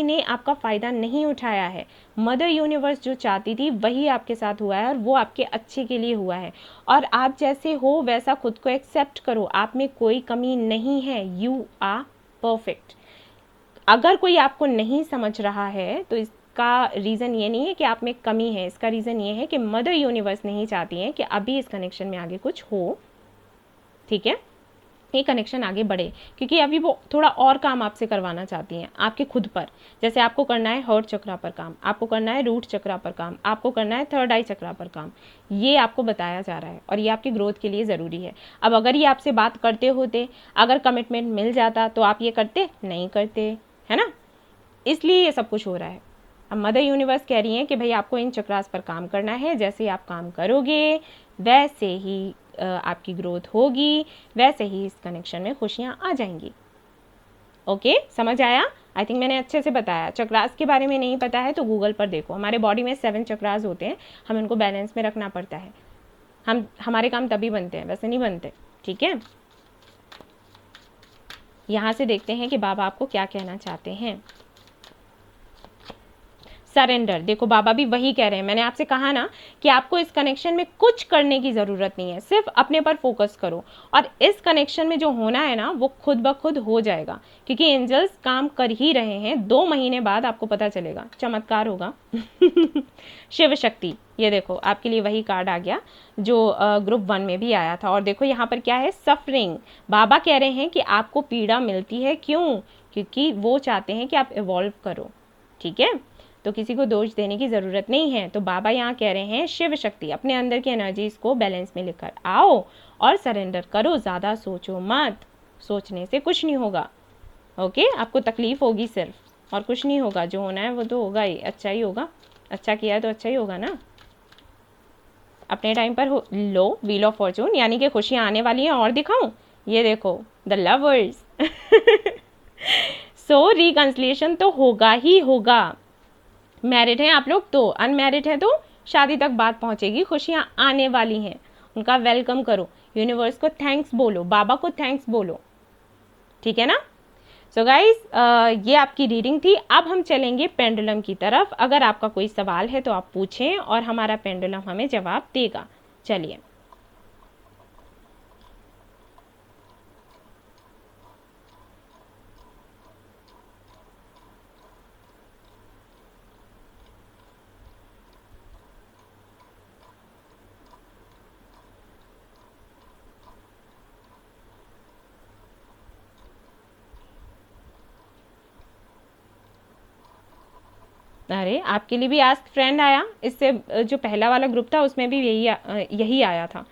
ने आपका फ़ायदा नहीं उठाया है। मदर यूनिवर्स जो चाहती थी वही आपके साथ हुआ है, और वो आपके अच्छे के लिए हुआ है। और आप जैसे हो वैसा खुद को एक्सेप्ट करो, आप में कोई कमी नहीं है, यू आर परफेक्ट। अगर कोई आपको नहीं समझ रहा है तो इसका रीज़न ये नहीं है कि आप में कमी है, इसका रीज़न ये है कि मदर यूनिवर्स नहीं चाहती है कि अभी इस कनेक्शन में आगे कुछ हो, ठीक है, ये कनेक्शन आगे बढ़े, क्योंकि अभी वो थोड़ा और काम आपसे करवाना चाहती हैं आपके खुद पर। जैसे आपको करना है हर्ट चक्रा पर काम, आपको करना है रूट चक्रा पर काम, आपको करना है थर्ड आई चक्रा पर काम, ये आपको बताया जा रहा है और ये आपकी ग्रोथ के लिए ज़रूरी है। अब अगर ये आपसे बात करते होते, अगर कमिटमेंट मिल जाता, तो आप ये करते? नहीं करते, है ना। इसलिए ये सब कुछ हो रहा है। अब मदर यूनिवर्स कह रही है कि भाई आपको इन चक्रास पर काम करना है, जैसे ही आप काम करोगे वैसे ही आपकी ग्रोथ होगी, वैसे ही इस कनेक्शन में खुशियाँ आ जाएंगी। ओके, समझ आया? आई थिंक मैंने अच्छे से बताया। चक्रास के बारे में नहीं पता है तो गूगल पर देखो, हमारे बॉडी में 7 चक्रास होते हैं, हमें उनको बैलेंस में रखना पड़ता है। हमारे काम तभी बनते हैं, वैसे नहीं बनते, ठीक है। यहाँ से देखते हैं कि बाबा आपको क्या कहना चाहते हैं। सरेंडर, देखो बाबा भी वही कह रहे हैं। मैंने आपसे कहा ना कि आपको इस कनेक्शन में कुछ करने की ज़रूरत नहीं है, सिर्फ अपने पर फोकस करो, और इस कनेक्शन में जो होना है ना वो खुद ब खुद हो जाएगा, क्योंकि एंजल्स काम कर ही रहे हैं। 2 महीने बाद आपको पता चलेगा, चमत्कार होगा। शिव शक्ति, ये देखो आपके लिए वही कार्ड आ गया जो ग्रुप 1 में भी आया था। और देखो यहाँ पर क्या है, सफरिंग। बाबा कह रहे हैं कि आपको पीड़ा मिलती है, क्यों? क्योंकि वो चाहते हैं कि आप इवॉल्व करो, ठीक है। तो किसी को दोष देने की ज़रूरत नहीं है। तो बाबा यहाँ कह रहे हैं शिव शक्ति, अपने अंदर की एनर्जीज को बैलेंस में लेकर आओ और सरेंडर करो, ज़्यादा सोचो मत, सोचने से कुछ नहीं होगा। ओके, आपको तकलीफ होगी सिर्फ, और कुछ नहीं होगा। जो होना है वो तो होगा ही, अच्छा ही होगा, अच्छा किया है तो अच्छा ही होगा ना। अपने टाइम पर लो व्हील ऑफ फॉर्चून, यानी कि खुशियाँ आने वाली हैं। और दिखाऊं, ये देखो द लवर्स। सो रिकंसिलिएशन तो होगा ही होगा। मैरिड हैं आप लोग तो, अनमैरिड है तो शादी तक बात पहुंचेगी, खुशियां आने वाली हैं, उनका वेलकम करो, यूनिवर्स को थैंक्स बोलो, बाबा को थैंक्स बोलो, ठीक है ना। सो गाइस, ये आपकी रीडिंग थी। अब हम चलेंगे पेंडुलम की तरफ। अगर आपका कोई सवाल है तो आप पूछें और हमारा पेंडुलम हमें जवाब देगा। चलिए, अरे आपके लिए भी आस्क फ्रेंड आया। इससे जो पहला वाला ग्रुप था उसमें भी यही आया था।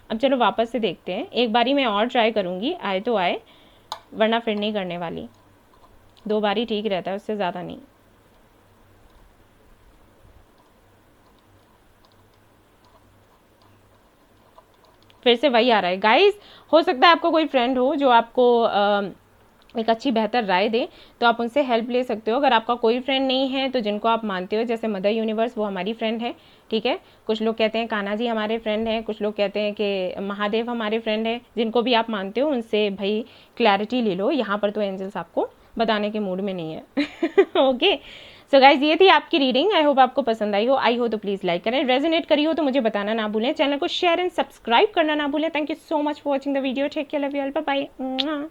अब चलो वापस से देखते हैं, एक बारी मैं और ट्राई करूँगी, आए तो आए, वरना फिर नहीं करने वाली। 2 बारी ठीक रहता है, उससे ज़्यादा नहीं। फिर से वही आ रहा है गाइस। हो सकता है आपको कोई फ्रेंड हो जो आपको एक अच्छी बेहतर राय दे, तो आप उनसे हेल्प ले सकते हो। अगर आपका कोई फ्रेंड नहीं है तो जिनको आप मानते हो, जैसे मदर यूनिवर्स, वो हमारी फ्रेंड है, ठीक है। कुछ लोग कहते हैं कान्हा जी हमारे फ्रेंड हैं, कुछ लोग कहते हैं कि महादेव हमारे फ्रेंड है। जिनको भी आप मानते हो उनसे भाई क्लैरिटी ले लो। यहाँ पर तो एंजल्स आपको बताने के मूड में नहीं है। ओके, सो गाइज, ये थी आपकी रीडिंग। आई होप आपको पसंद आई हो तो प्लीज़ लाइक करें, रेजोनेट करी हो तो मुझे बताना ना भूलें, चैनल को शेयर एंड सब्सक्राइब करना ना भूलें। Thank you so much for watching the video. Take care, love you all, bye bye.